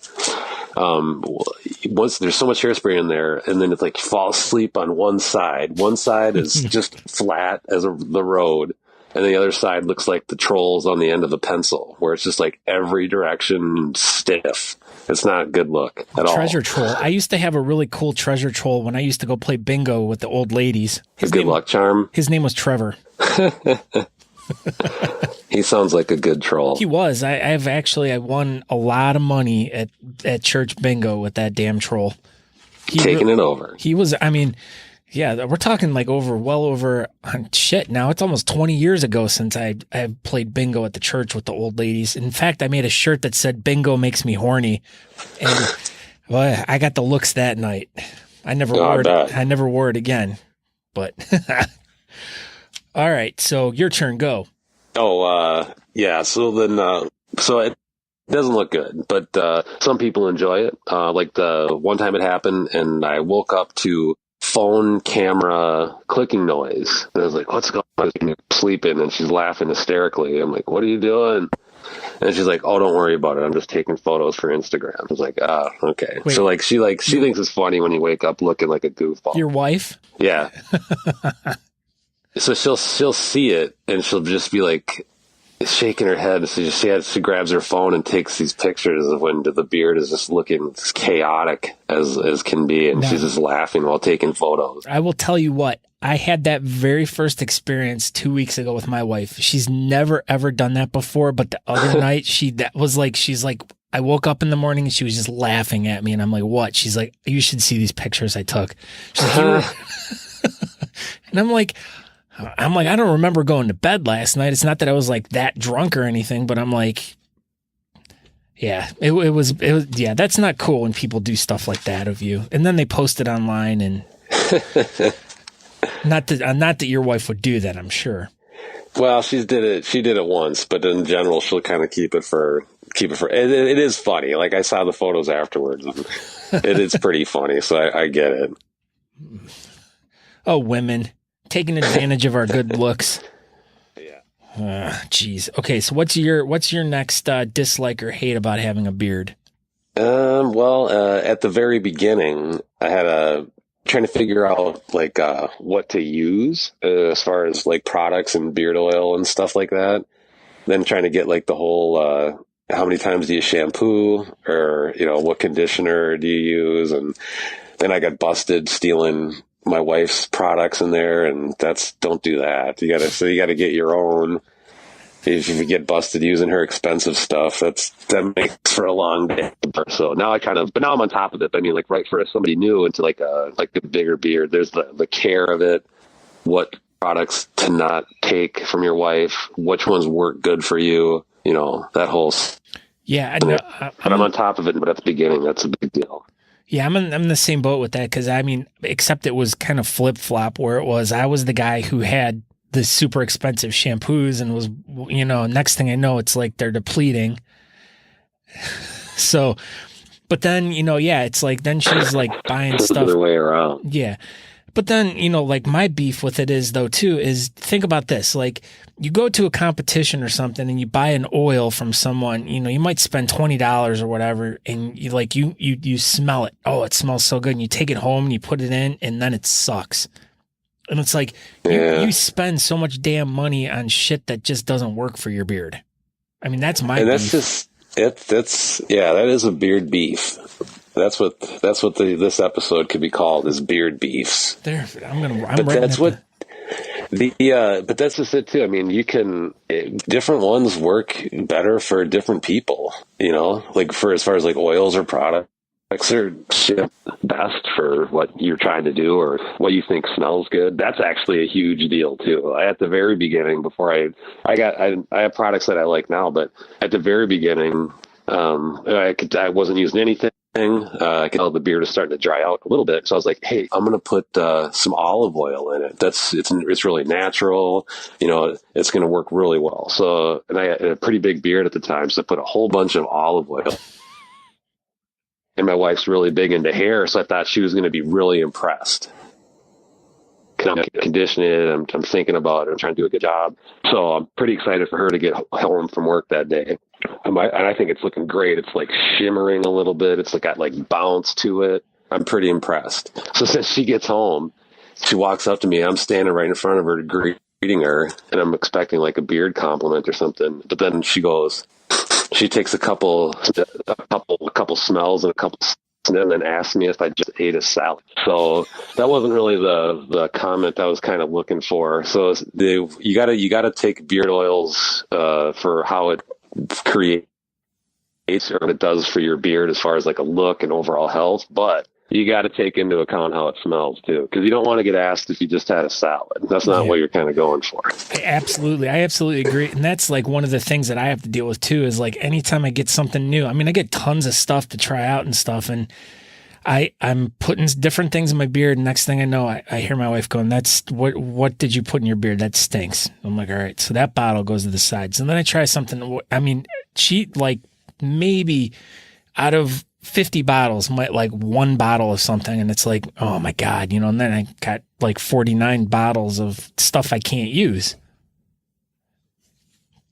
S2: Once there's so much hairspray in there, and then it's like you fall asleep on one side. One side is just flat as the road, and the other side looks like the trolls on the end of a pencil, where it's just like every direction stiff. It's not a good look at all.
S1: Treasure troll. I used to have a really cool treasure troll when I used to go play bingo with the old ladies.
S2: A good luck charm.
S1: His name was Trevor.
S2: He sounds like a good troll.
S1: He was. I won a lot of money at church bingo with that damn troll.
S2: Taking it over.
S1: He was, I mean, yeah, we're talking like well over, shit, now it's almost 20 years ago since I played bingo at the church with the old ladies. In fact, I made a shirt that said, "Bingo makes me horny." And well, I got the looks that night. I never wore it again. But, all right, so your turn, go.
S2: Oh, yeah. So then, so it doesn't look good, but some people enjoy it. Like the one time it happened, and I woke up to phone camera clicking noise, and I was like, "What's going on?" I'm sleeping, and she's laughing hysterically. I'm like, "What are you doing?" And she's like, "Oh, don't worry about it. I'm just taking photos for Instagram." I was like, "Oh, okay." Wait, so like she thinks it's funny when you wake up looking like a goofball.
S1: Your wife?
S2: Yeah. So she'll see it, and she'll just be like shaking her head. So she grabs her phone and takes these pictures of when the beard is just looking as chaotic as can be, and she's just laughing while taking photos. I will tell you what, I had that very first experience 2 weeks ago with my wife. She's never ever done that before, but the other night she's like, I woke up in the morning and she was just laughing at me, and I'm like, "What?" She's like, "You should see these pictures I took." She's like, and I'm like, I don't remember going to bed last night. It's not that I was like that drunk or anything, but I'm like, yeah, it was, yeah, that's not cool when people do stuff like that of you. And then they post it online, and not that your wife would do that, I'm sure. Well, she did it once, but in general, she'll kind of keep it for. It is funny. Like I saw the photos afterwards. And it is pretty funny, so I get it.
S1: Oh, women taking advantage of our good looks.
S2: Yeah.
S1: Jeez. Okay, so what's your next dislike or hate about having a beard?
S2: Well, at the very beginning, I had trying to figure out like what to use as far as like products and beard oil and stuff like that. Then trying to get like the whole how many times do you shampoo, or what conditioner do you use, and then I got busted stealing my wife's products in there, and don't do that. You gotta get your own. If you get busted using her expensive stuff, that makes for a long day. So now but now I'm on top of it. I mean, like right for somebody new into like a bigger beard, there's the care of it, what products to not take from your wife, which ones work good for you, that whole.
S1: Yeah, I know.
S2: But I'm on top of it. But at the beginning, that's a big deal.
S1: Yeah, I'm in the same boat with that because I mean, except it was kind of flip flop where I was the guy who had the super expensive shampoos and was, next thing I know, it's like they're depleting. So, but then, it's like, then she's like buying stuff.
S2: The other way around.
S1: Yeah. But then, like my beef with it is though, too, is think about this. Like you go to a competition or something and you buy an oil from someone, you might spend $20 or whatever. And you smell it. Oh, it smells so good. And you take it home and you put it in and then it sucks. And it's like, you spend so much damn money on shit that just doesn't work for your beard. I mean, that's my beef.
S2: That is a beard beef. That's what this episode could be called, is beard beefs.
S1: But
S2: that's just it too. I mean, different ones work better for different people, like for as far as like oils or products. Are best for what you're trying to do or what you think smells good. That's actually a huge deal too. At the very beginning, before I have products that I like now, but at the very beginning, I wasn't using anything. I could tell the beard is starting to dry out a little bit, so I was like, "Hey, I'm going to put some olive oil in it. It's really natural. It's going to work really well." So, and I had a pretty big beard at the time, so I put a whole bunch of olive oil. And my wife's really big into hair, so I thought she was going to be really impressed. I'm conditioning it. I'm thinking about it. I'm trying to do a good job. So I'm pretty excited for her to get home from work that day. And I think it's looking great. It's like shimmering a little bit. It's got like bounce to it. I'm pretty impressed. So since she gets home, she walks up to me. I'm standing right in front of her greeting her, and I'm expecting like a beard compliment or something. But then she takes a couple smells and a couple and then asks me if I just ate a salad. So that wasn't really the comment I was kind of looking for. So you gotta take beard oils for how it creates or what it does for your beard as far as like a look and overall health, but you got to take into account how it smells too, because you don't want to get asked if you just had a salad. That's not what you're kind of going for.
S1: I absolutely agree. And that's like one of the things that I have to deal with too, is like anytime I get something new, I mean, I get tons of stuff to try out and stuff. And I'm putting different things in my beard. And next thing I know, I hear my wife going, "That's what did you put in your beard? That stinks." I'm like, all right. So that bottle goes to the sides. And then I try something. I mean, she like maybe out of 50 bottles, might like one bottle of something, and it's like, oh my God, and then I got like 49 bottles of stuff I can't use.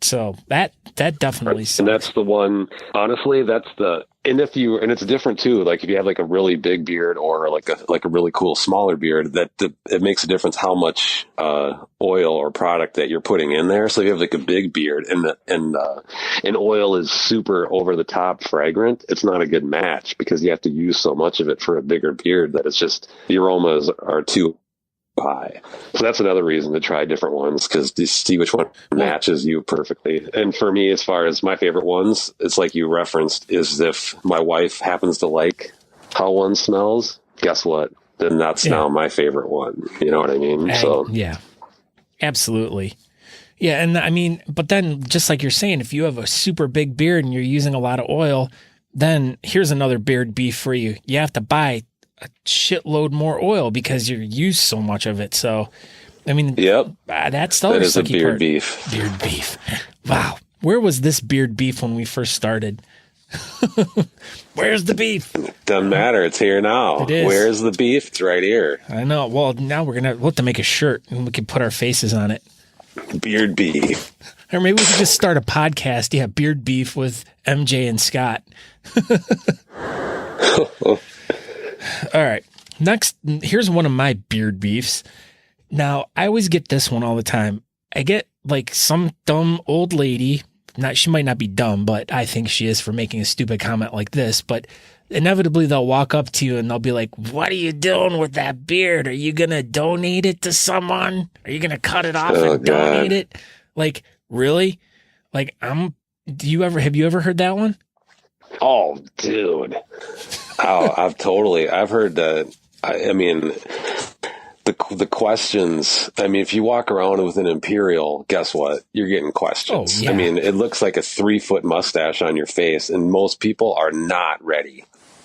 S1: So that definitely sucks.
S2: And that's the one, honestly, and it's different too. Like if you have like a really big beard or like a really cool smaller beard, it makes a difference how much oil or product that you're putting in there. So if you have like a big beard and oil is super over the top fragrant, it's not a good match because you have to use so much of it for a bigger beard that it's just the aromas are too high. So that's another reason to try different ones, because to see which one matches you perfectly. And for me, as far as my favorite ones, it's like you referenced, is if my wife happens to like how one smells, guess what? Then that's now my favorite one. You know what I mean? So
S1: yeah, absolutely. Yeah. And I mean, but then just like you're saying, if you have a super big beard and you're using a lot of oil, then here's another beard beef for you. You have to buy a shitload more oil because you use so much of it. So I mean,
S2: yep,
S1: that's the
S2: that
S1: other
S2: is a
S1: sucky
S2: beard
S1: part.
S2: beef.
S1: Beard beef. Wow. Where was this beard beef when we first started? Where's the beef?
S2: Doesn't matter. It's here now.
S1: It is.
S2: Where's the beef? It's right here.
S1: I know. Well, now we'll have to make a shirt and we can put our faces on it.
S2: Beard beef.
S1: Or maybe we could just start a podcast. Yeah, beard beef with MJ and Scott. All right. Next, here's one of my beard beefs. Now, I always get this one all the time. I get like some dumb old lady. She might not be dumb, but I think she is for making a stupid comment like this. But inevitably, they'll walk up to you and they'll be like, "What are you doing with that beard? Are you going to donate it to someone? Are you going to cut it off and donate it?" Like, really? Like, have you ever heard that one?
S2: Oh, dude. I've heard that. I mean, the questions, I mean, if you walk around with an Imperial, guess what? You're getting questions.
S1: Oh, yeah.
S2: I mean, it looks like a 3-foot mustache on your face, and most people are not ready.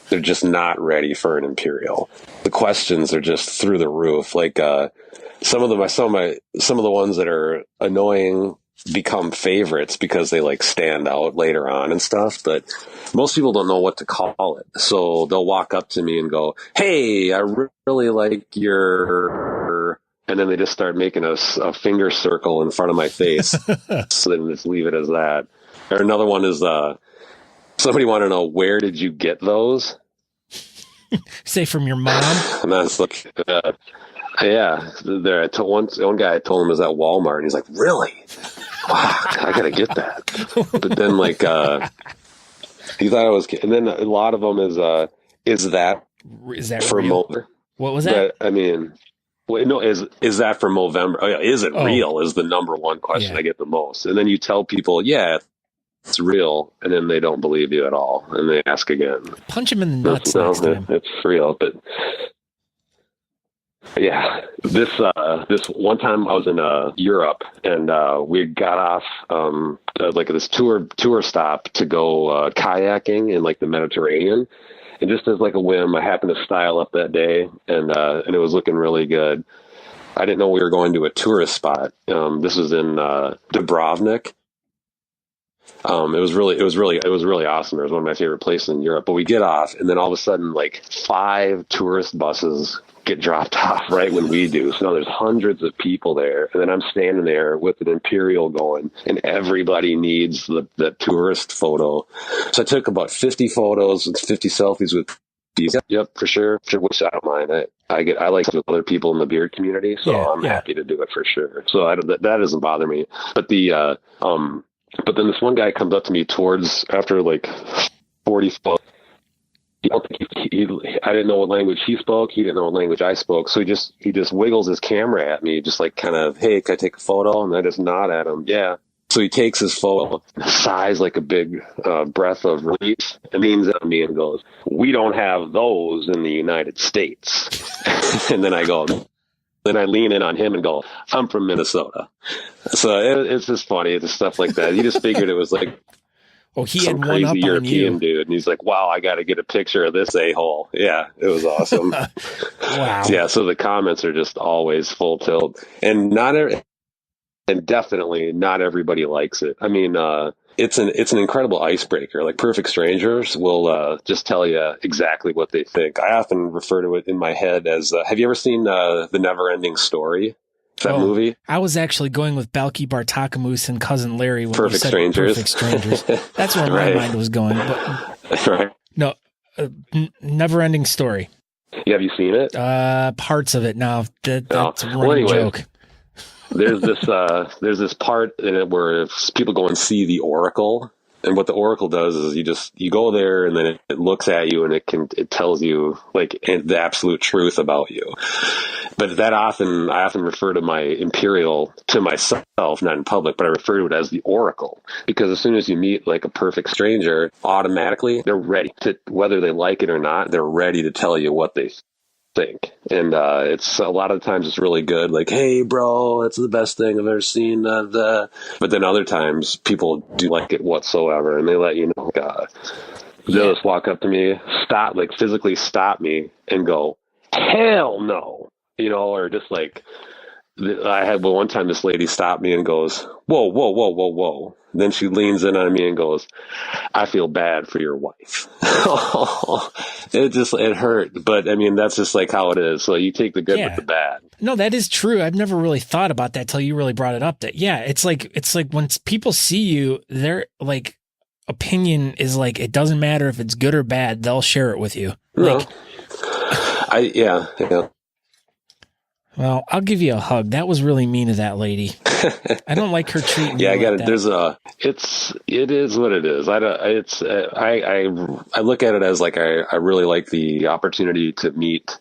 S2: They're just ready for an Imperial. The questions are just through the roof. Like, some of the ones that are annoying become favorites because they like stand out later on and stuff, but most people don't know what to call it. So they'll walk up to me and go, "Hey, I really like your," and then they just start making a finger circle in front of my face. So then just leave it as that. Or another one is, somebody want to know, "Where did you get those?"
S1: Say from your mom.
S2: And that's like, yeah. One guy I told him it was at Walmart, and he's like, "Really? Wow, I gotta get that." But then, like, he thought I was, and then a lot of them is that for Movember?
S1: What was that?
S2: I mean, no, is that for Movember? Oh, yeah, is it real? Is the number one question I get the most. And then you tell people, yeah, it's real, and then they don't believe you at all, and they ask again.
S1: Punch him in the nuts.
S2: It's real, but. Yeah, this one time I was in Europe, and we got off like this tour stop to go kayaking in like the Mediterranean, and just as like a whim, I happened to style up that day, and it was looking really good. I didn't know we were going to a tourist spot. This was in Dubrovnik. It was really awesome. It was one of my favorite places in Europe. But we get off, and then all of a sudden, like 5 tourist buses get dropped off right when we do. So now there's hundreds of people there, and then I'm standing there with an Imperial going, and everybody needs the tourist photo. So I took about 50 photos and 50 selfies with these. Yep, for sure. Which I don't mind. I like with other people in the beard community, so I'm happy to do it for sure. So that doesn't bother me. But but then this one guy comes up to me after like 40 spoke. I didn't know what language he spoke. He didn't know what language I spoke. So he just wiggles his camera at me, just like kind of, "Hey, can I take a photo?" And I just nod at him. Yeah. So he takes his photo, sighs like a big breath of relief, and leans at me and goes, "We don't have those in the United States." And then I lean in on him and go, "I'm from Minnesota." So it's just funny. It's just stuff like that. He just figured it was like,
S1: he
S2: some
S1: had
S2: crazy
S1: one up
S2: European
S1: on you.
S2: dude. And he's like, "Wow, I got to get a picture of this a-hole." Yeah, it was awesome.
S1: Wow.
S2: Yeah, so the comments are just always full tilt. And definitely not everybody likes it. I mean, it's an incredible icebreaker. Like Perfect Strangers will just tell you exactly what they think. I often refer to it in my head as, have you ever seen The Never-Ending Story? That movie?
S1: I was actually going with Balky Bartakamoose and Cousin Larry when
S2: Perfect
S1: you said
S2: Strangers.
S1: Perfect Strangers. That's where my mind was going. But
S2: right.
S1: No, Never-Ending Story.
S2: Yeah, have you seen it?
S1: Parts of it now. That's a running joke.
S2: There's this part in it where people go and see the Oracle, and what the Oracle does is you go there, and then it looks at you, and it tells you like the absolute truth about you. But I often refer to my Imperial to myself, not in public, but I refer to it as the Oracle, because as soon as you meet like a perfect stranger, automatically they're ready to, whether they like it or not, they're ready to tell you what they think. And it's a lot of times it's really good, like, "Hey bro, that's the best thing I've ever seen." But then other times people do like it whatsoever, and they let you know. They'll just walk up to me, physically stop me and go, "Hell no," or just like I had one time this lady stopped me and goes, "Whoa, whoa, whoa, whoa, whoa." Then she leans in on me and goes, "I feel bad for your wife." It hurt. But I mean, that's just like how it is. So you take the good with the bad.
S1: No, that is true. I've never really thought about that till you really brought it up. That it's like when people see you, their like opinion is like, it doesn't matter if it's good or bad, they'll share it with you. Like,
S2: yeah.
S1: Well, I'll give you a hug. That was really mean of that lady. I don't like her treating you.
S2: Yeah, I got
S1: like
S2: it.
S1: That.
S2: It is what it is. I look at it as like, I really like the opportunity to meet,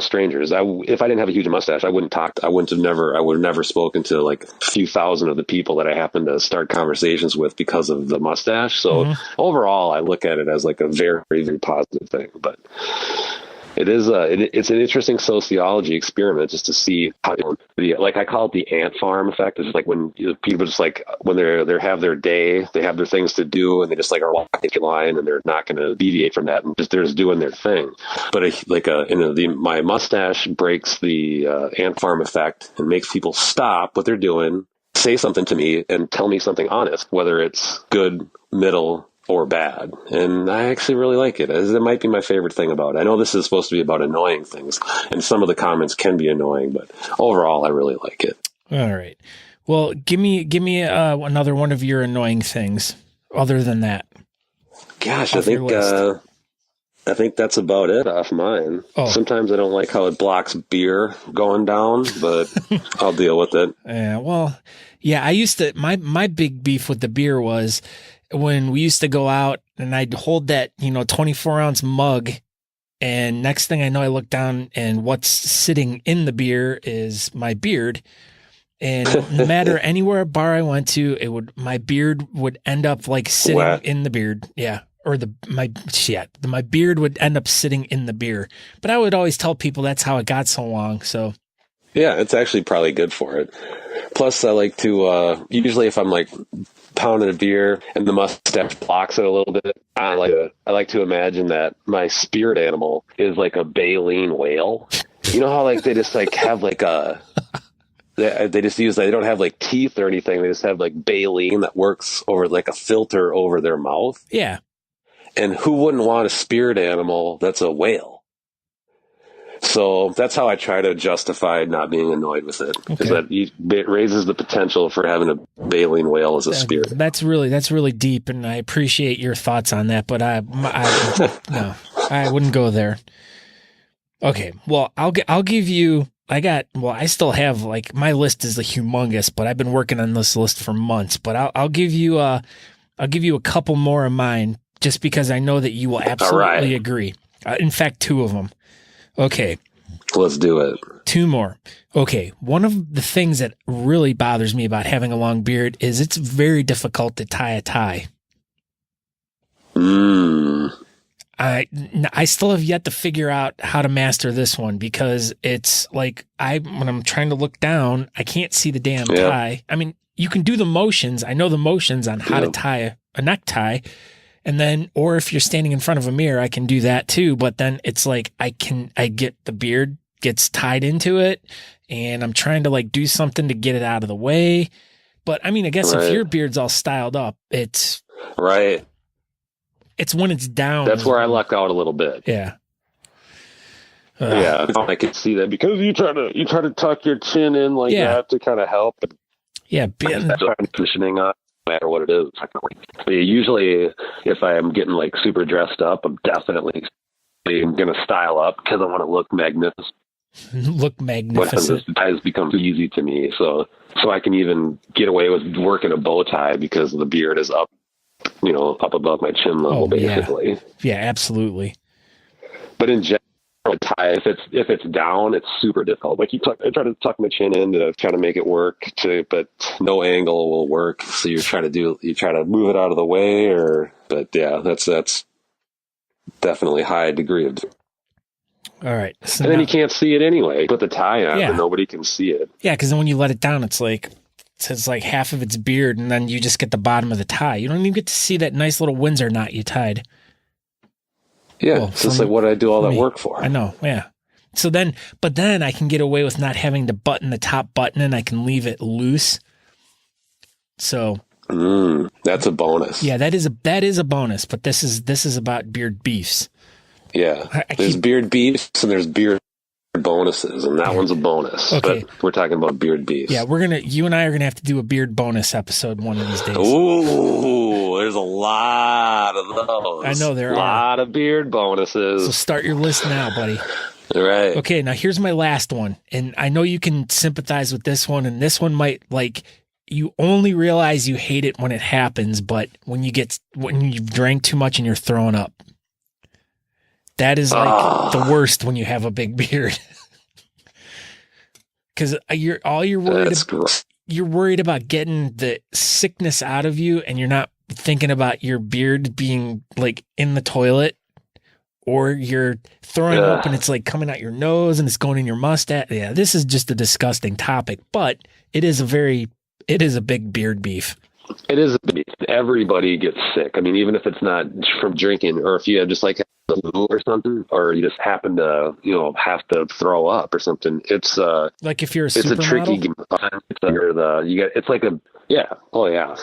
S2: strangers. If I didn't have a huge mustache, I would have never spoken to like a few thousand of the people that I happen to start conversations with because of the mustache. So overall, I look at it as like a very, very positive thing, but it is it's an interesting sociology experiment just to see how, like I call it the ant farm effect. It's like when people just like, when they have their day, they have their things to do, and they just like are walking in line, and they're not going to deviate from that, and they're just doing their thing. But my mustache breaks the ant farm effect and makes people stop what they're doing, say something to me, and tell me something honest, whether it's good, middle, or bad. And I actually really like it. It might be my favorite thing about it. I know this is supposed to be about annoying things, and some of the comments can be annoying, but overall, I really like it.
S1: All right. Well, give me another one of your annoying things other than that.
S2: Gosh, I think that's about it off mine. Oh. Sometimes I don't like how it blocks beer going down, but I'll deal with it.
S1: Yeah, well, yeah, I used to, my big beef with the beer was when we used to go out and I'd hold that, 24-ounce mug, and next thing I know, I look down and what's sitting in the beer is my beard. And no matter anywhere bar I went to, my beard would end up like sitting in the beard. Yeah. Or my beard would end up sitting in the beer. But I would always tell people that's how it got so long. So
S2: yeah, it's actually probably good for it. Plus, I like to usually if I'm like pounding a beer and the mustache blocks it a little bit, I like to imagine that my spirit animal is like a baleen whale. You know how like they just like have like a they just use, they don't have like teeth or anything. They just have like baleen that works over like a filter over their mouth.
S1: Yeah. And
S2: who wouldn't want a spirit animal that's a whale? So that's how I try to justify not being annoyed with it. Is that it raises the potential for having a baleen whale as a spirit.
S1: That's really deep, and I appreciate your thoughts on that. But no, I wouldn't go there. Okay, well, I'll give you. I still have like my list is humongous, but I've been working on this list for months. But I'll give you a couple more of mine, just because I know that you will absolutely agree. In fact, two of them. Okay.
S2: Let's do it.
S1: Two more. Okay. One of the things that really bothers me about having a long beard is it's very difficult to tie a tie. I still have yet to figure out how to master this one, because it's like when I'm trying to look down, I can't see the damn tie. I mean, you can do the motions. I know the motions on how to tie a necktie. And then, or if you're standing in front of a mirror, I can do that too. But then it's like, I get the beard gets tied into it, and I'm trying to like do something to get it out of the way. But I mean, I guess if your beard's all styled up, it's
S2: right.
S1: It's when it's down.
S2: That's where I luck out a little bit.
S1: Yeah.
S2: Yeah. I can see that, because you try to tuck your chin in like that to kind of help.
S1: Yeah.
S2: I'm positioning on. No matter what it is. But usually if I'm getting like super dressed up, I'm definitely going to style up because I want to look magnificent.
S1: Look magnificent.
S2: But ties become easy to me. So I can even get away with working a bow tie because the beard is up, up above my chin level, basically.
S1: Yeah, absolutely.
S2: But in general, tie, if it's down, it's super difficult. Like I try to tuck my chin in to try to make it work, but no angle will work. So you try to move it out of the way, but yeah, that's definitely high degree of.
S1: All right,
S2: so then you can't see it anyway. Put the tie on, and nobody can see it.
S1: Yeah, because then when you let it down, it's like half of its beard, and then you just get the bottom of the tie. You don't even get to see that nice little Windsor knot you tied.
S2: Yeah, it's just like what I do all that work for.
S1: I know, yeah. but then I can get away with not having to button the top button, and I can leave it loose. So
S2: that's a bonus.
S1: Yeah, that is a bonus. But this is about beard beefs.
S2: Yeah, there's beard beefs and there's beard bonuses, and that one's a bonus. Okay. But we're talking about beard beefs.
S1: Yeah, you and I are gonna have to do a beard bonus episode one of these days.
S2: Ooh, there's a lot of those.
S1: I know there are
S2: a lot of beard bonuses.
S1: So start your list now, buddy.
S2: All right.
S1: Okay, now here's my last one, and I know you can sympathize with this one, and this one might you only realize you hate it when it happens, but when you've drank too much and you're throwing up. That is the worst when you have a big beard. Because you're worried about getting the sickness out of you, and you're not thinking about your beard being in the toilet, or you're throwing up and it's coming out your nose and it's going in your mustache. Yeah, this is just a disgusting topic, but it is a big beard beef.
S2: It is. Everybody gets sick. I mean, even if it's not from drinking, or if you have just the flu or something, or you just happen to, have to throw up or something. It's
S1: if you're
S2: it's a tricky game. It's like a oh yeah,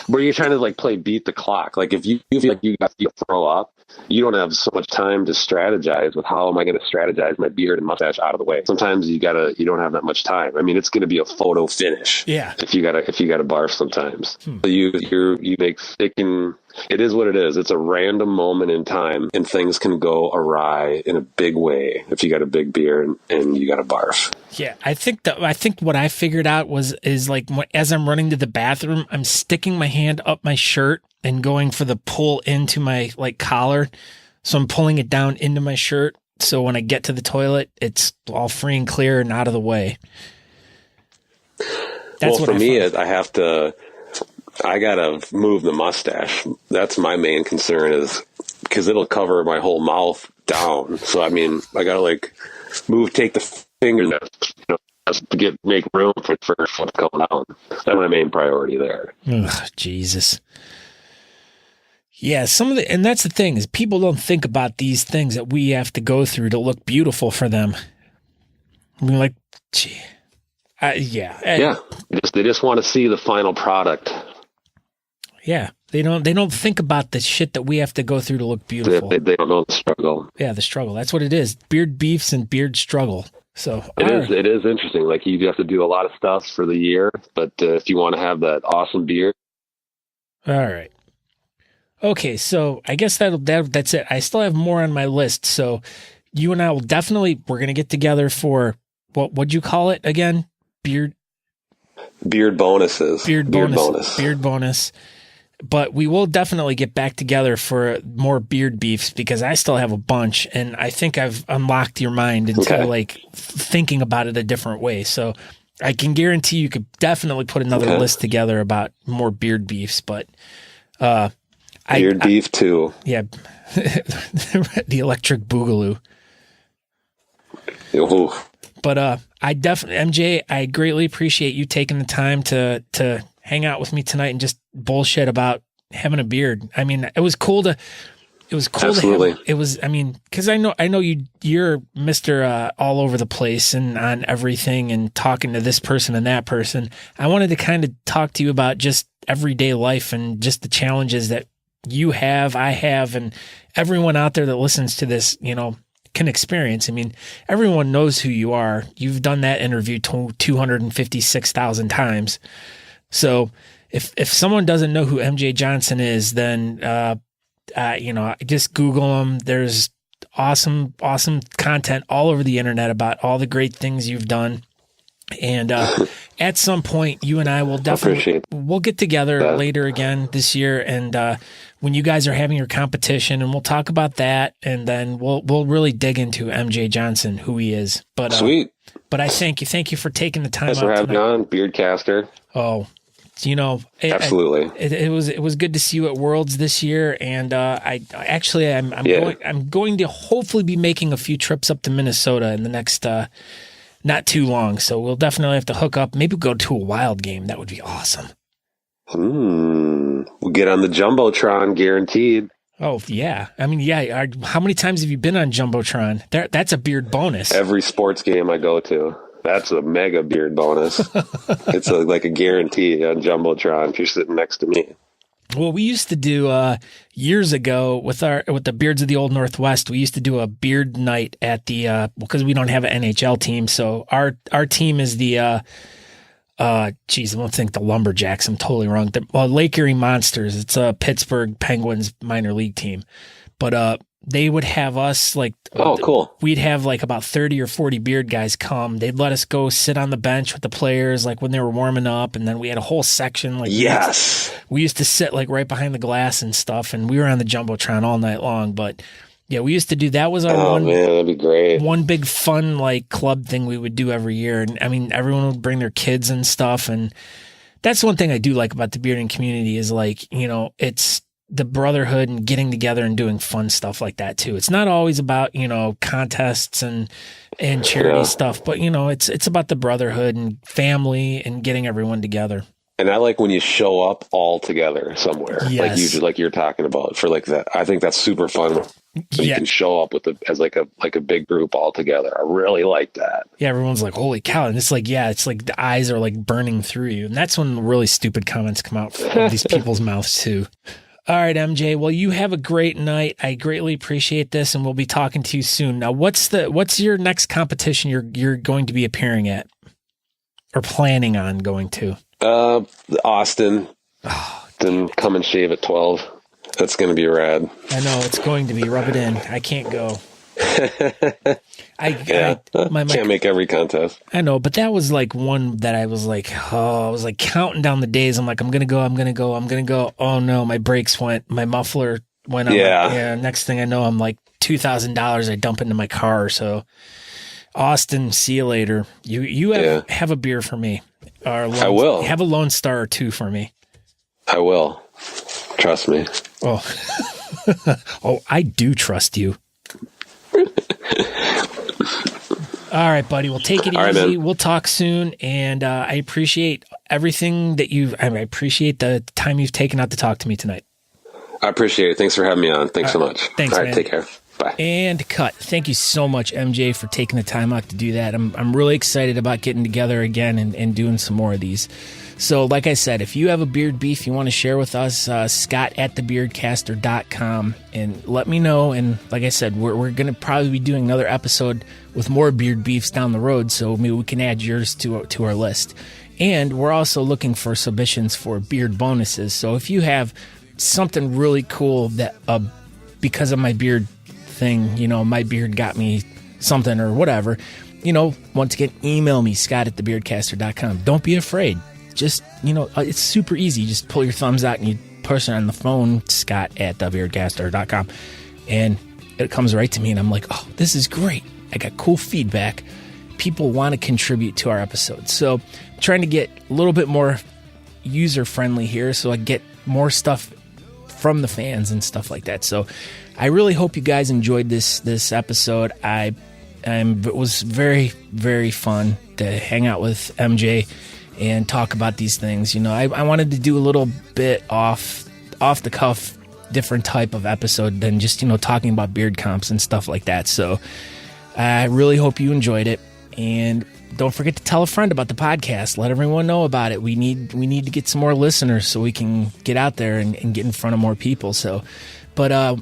S2: where you're trying to play beat the clock. If you feel like you got to throw up, you don't have so much time to strategize with how am I going to strategize my beard and mustache out of the way. Sometimes you don't have that much time. I mean, it's going to be a photo finish.
S1: Yeah.
S2: If you gotta barf sometimes. So you make it is what it is. It's a random moment in time, and things can go awry in a big way if you got a big beard and you got to barf.
S1: Yeah, I think what I figured out is as I'm running to the bathroom, I'm sticking my hand up my shirt and going for the pull into my collar. So I'm pulling it down into my shirt. So when I get to the toilet, it's all free and clear and out of the way.
S2: For me, I gotta move the mustache. That's my main concern, is because it'll cover my whole mouth down. So I mean, I gotta take the fingers to make room for what's going on. That's my main priority there.
S1: Ugh, Jesus. Yeah, and that's the thing, is people don't think about these things that we have to go through to look beautiful for them. I mean, gee.
S2: Yeah. They just want to see the final product.
S1: Yeah, they don't think about the shit that we have to go through to look beautiful.
S2: They don't know the struggle.
S1: Yeah, the struggle. That's what it is. Beard beefs and beard struggle. So
S2: it is interesting. You have to do a lot of stuff for the year, but if you want to have that awesome beard.
S1: All right. Okay, so I guess that's it. I still have more on my list. So you and I we're going to get together for what'd you call it again? Beard
S2: bonuses.
S1: Beard bonus. But we will definitely get back together for more beard beefs, because I still have a bunch, and I think I've unlocked your mind into thinking about it a different way. So I can guarantee you could definitely put another list together about more beard beefs, but
S2: beef too.
S1: Yeah. The electric boogaloo.
S2: Ooh.
S1: But I definitely, MJ, I greatly appreciate you taking the time to hang out with me tonight and just bullshit about having a beard. I mean, it was cool to
S2: Absolutely.
S1: Because I know you're Mr. All over the place and on everything and talking to this person and that person. I wanted to kind of talk to you about just everyday life and just the challenges that you have, I have, and everyone out there that listens to this, can experience. I mean, everyone knows who you are. You've done that interview 256,000 times. So if someone doesn't know who MJ Johnson is, then, just Google him. There's awesome content all over the internet about all the great things you've done. And at some point, you and I will we'll get together later again this year, and when you guys are having your competition, and we'll talk about that, and then we'll really dig into MJ Johnson, who he is. But
S2: sweet.
S1: But I thank you for taking the time.
S2: Thanks for having me on, Beardcaster.
S1: Oh,
S2: absolutely.
S1: It was good to see you at Worlds this year, and I'm going to hopefully be making a few trips up to Minnesota in the next not too long. So we'll definitely have to hook up. Maybe go to a wild game. That would be awesome.
S2: We'll get on the Jumbotron, guaranteed.
S1: Oh, yeah. I mean, yeah. How many times have you been on Jumbotron? That's a beard bonus.
S2: Every sports game I go to. That's a mega beard bonus. It's like a guarantee on Jumbotron if you're sitting next to me.
S1: Well, we used to do years ago with the Beards of the Old Northwest. We used to do a beard night at the because we don't have an NHL team, so our team is the I don't think the Lumberjacks. I'm totally wrong. The Lake Erie Monsters. It's a Pittsburgh Penguins minor league team, but they would have us like,
S2: oh, cool.
S1: We'd have like about 30 or 40 beard guys come. They'd let us go sit on the bench with the players, like when they were warming up. And then we had a whole section. Like,
S2: yes,
S1: we used to sit like right behind the glass and stuff. And we were on the Jumbotron all night long. But yeah, we used to do, that was our
S2: man, that'd be great.
S1: One big fun, like club thing we would do every year. And I mean, everyone would bring their kids and stuff. And that's one thing I do like about the bearding community is like, you know, it's the brotherhood and getting together and doing fun stuff like that too. It's not always about, you know, contests and charity stuff, but you know, it's about the brotherhood and family and getting everyone together.
S2: And I like when you show up all together somewhere,
S1: yes.
S2: like you're talking about for like that. I think that's super fun. When you can show up as like a big group all together. I really like that.
S1: Yeah, everyone's like, "Holy cow!" And it's like, yeah, it's like the eyes are like burning through you, and that's when really stupid comments come out from these people's mouths too. All right, MJ. Well, you have a great night. I greatly appreciate this, and we'll be talking to you soon. Now, what's your next competition you're going to be appearing at, or planning on going to?
S2: Austin. Then come and shave at 12. That's going to be rad.
S1: I know it's going to be. Rub it in. I can't go. I
S2: can't make every contest.
S1: I know, but that was like one that I was like, I was like counting down the days. I'm like, I'm gonna go. Oh no, my brakes went. My muffler went up. Yeah. Next thing I know, I'm like $2,000. I dump into my car. So, Austin, see you later. You have a beer for me.
S2: I will
S1: have a Lone Star or two for me.
S2: I will. Trust me.
S1: Oh, I do trust you. All right, buddy. We'll take it easy. We'll talk soon. And I appreciate everything that I appreciate the time you've taken out to talk to me tonight.
S2: I appreciate it. Thanks for having me on. Thanks so much.
S1: Thanks,
S2: All right,
S1: man.
S2: Take care. Bye.
S1: And cut. Thank you so much, MJ, for taking the time out to do that. I'm really excited about getting together again and doing some more of these. So like I said, if you have a beard beef you want to share with us, Scott@thebeardcaster.com, and let me know. And like I said, we're going to probably be doing another episode with more beard beefs down the road, so maybe we can add yours to our list. And we're also looking for submissions for beard bonuses. So if you have something really cool that because of my beard thing, you know, my beard got me something or whatever, you know, once again, email me, Scott@thebeardcaster.com. Don't be afraid. Just, you know, it's super easy. You just pull your thumbs out and you push it on the phone, Scott@thebeardcaster.com, and it comes right to me. And I'm like, oh, this is great. I got cool feedback. People want to contribute to our episodes. So I'm trying to get a little bit more user friendly here so I get more stuff from the fans and stuff like that. So I really hope you guys enjoyed this episode. It was very, very fun to hang out with MJ and talk about these things. You know, I wanted to do a little bit off the cuff, different type of episode than just, you know, talking about beard comps and stuff like that. So I really hope you enjoyed it. And don't forget to tell a friend about the podcast. Let everyone know about it. We need to get some more listeners so we can get out there and get in front of more people. So, but I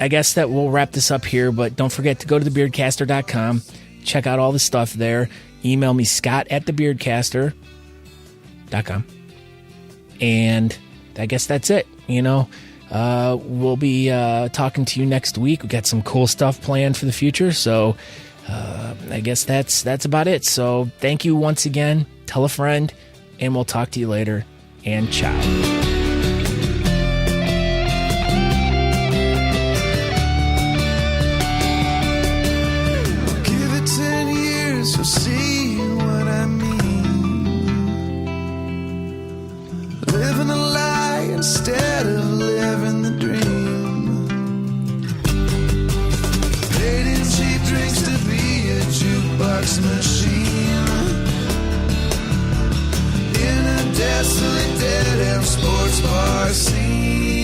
S1: guess that we'll wrap this up here. But don't forget to go to thebeardcaster.com. Check out all the stuff there. Email me, Scott@thebeardcaster.com. And I guess that's it. You know, we'll be talking to you next week. We got some cool stuff planned for the future. So I guess that's about it. So thank you once again. Tell a friend, and we'll talk to you later. And ciao.
S3: Give it 10 years, you'll see what I mean. Living a lie instead of living the dream. Paid in cheap drinks to be a jukebox machine. In a desolate, dead-end sports bar scene.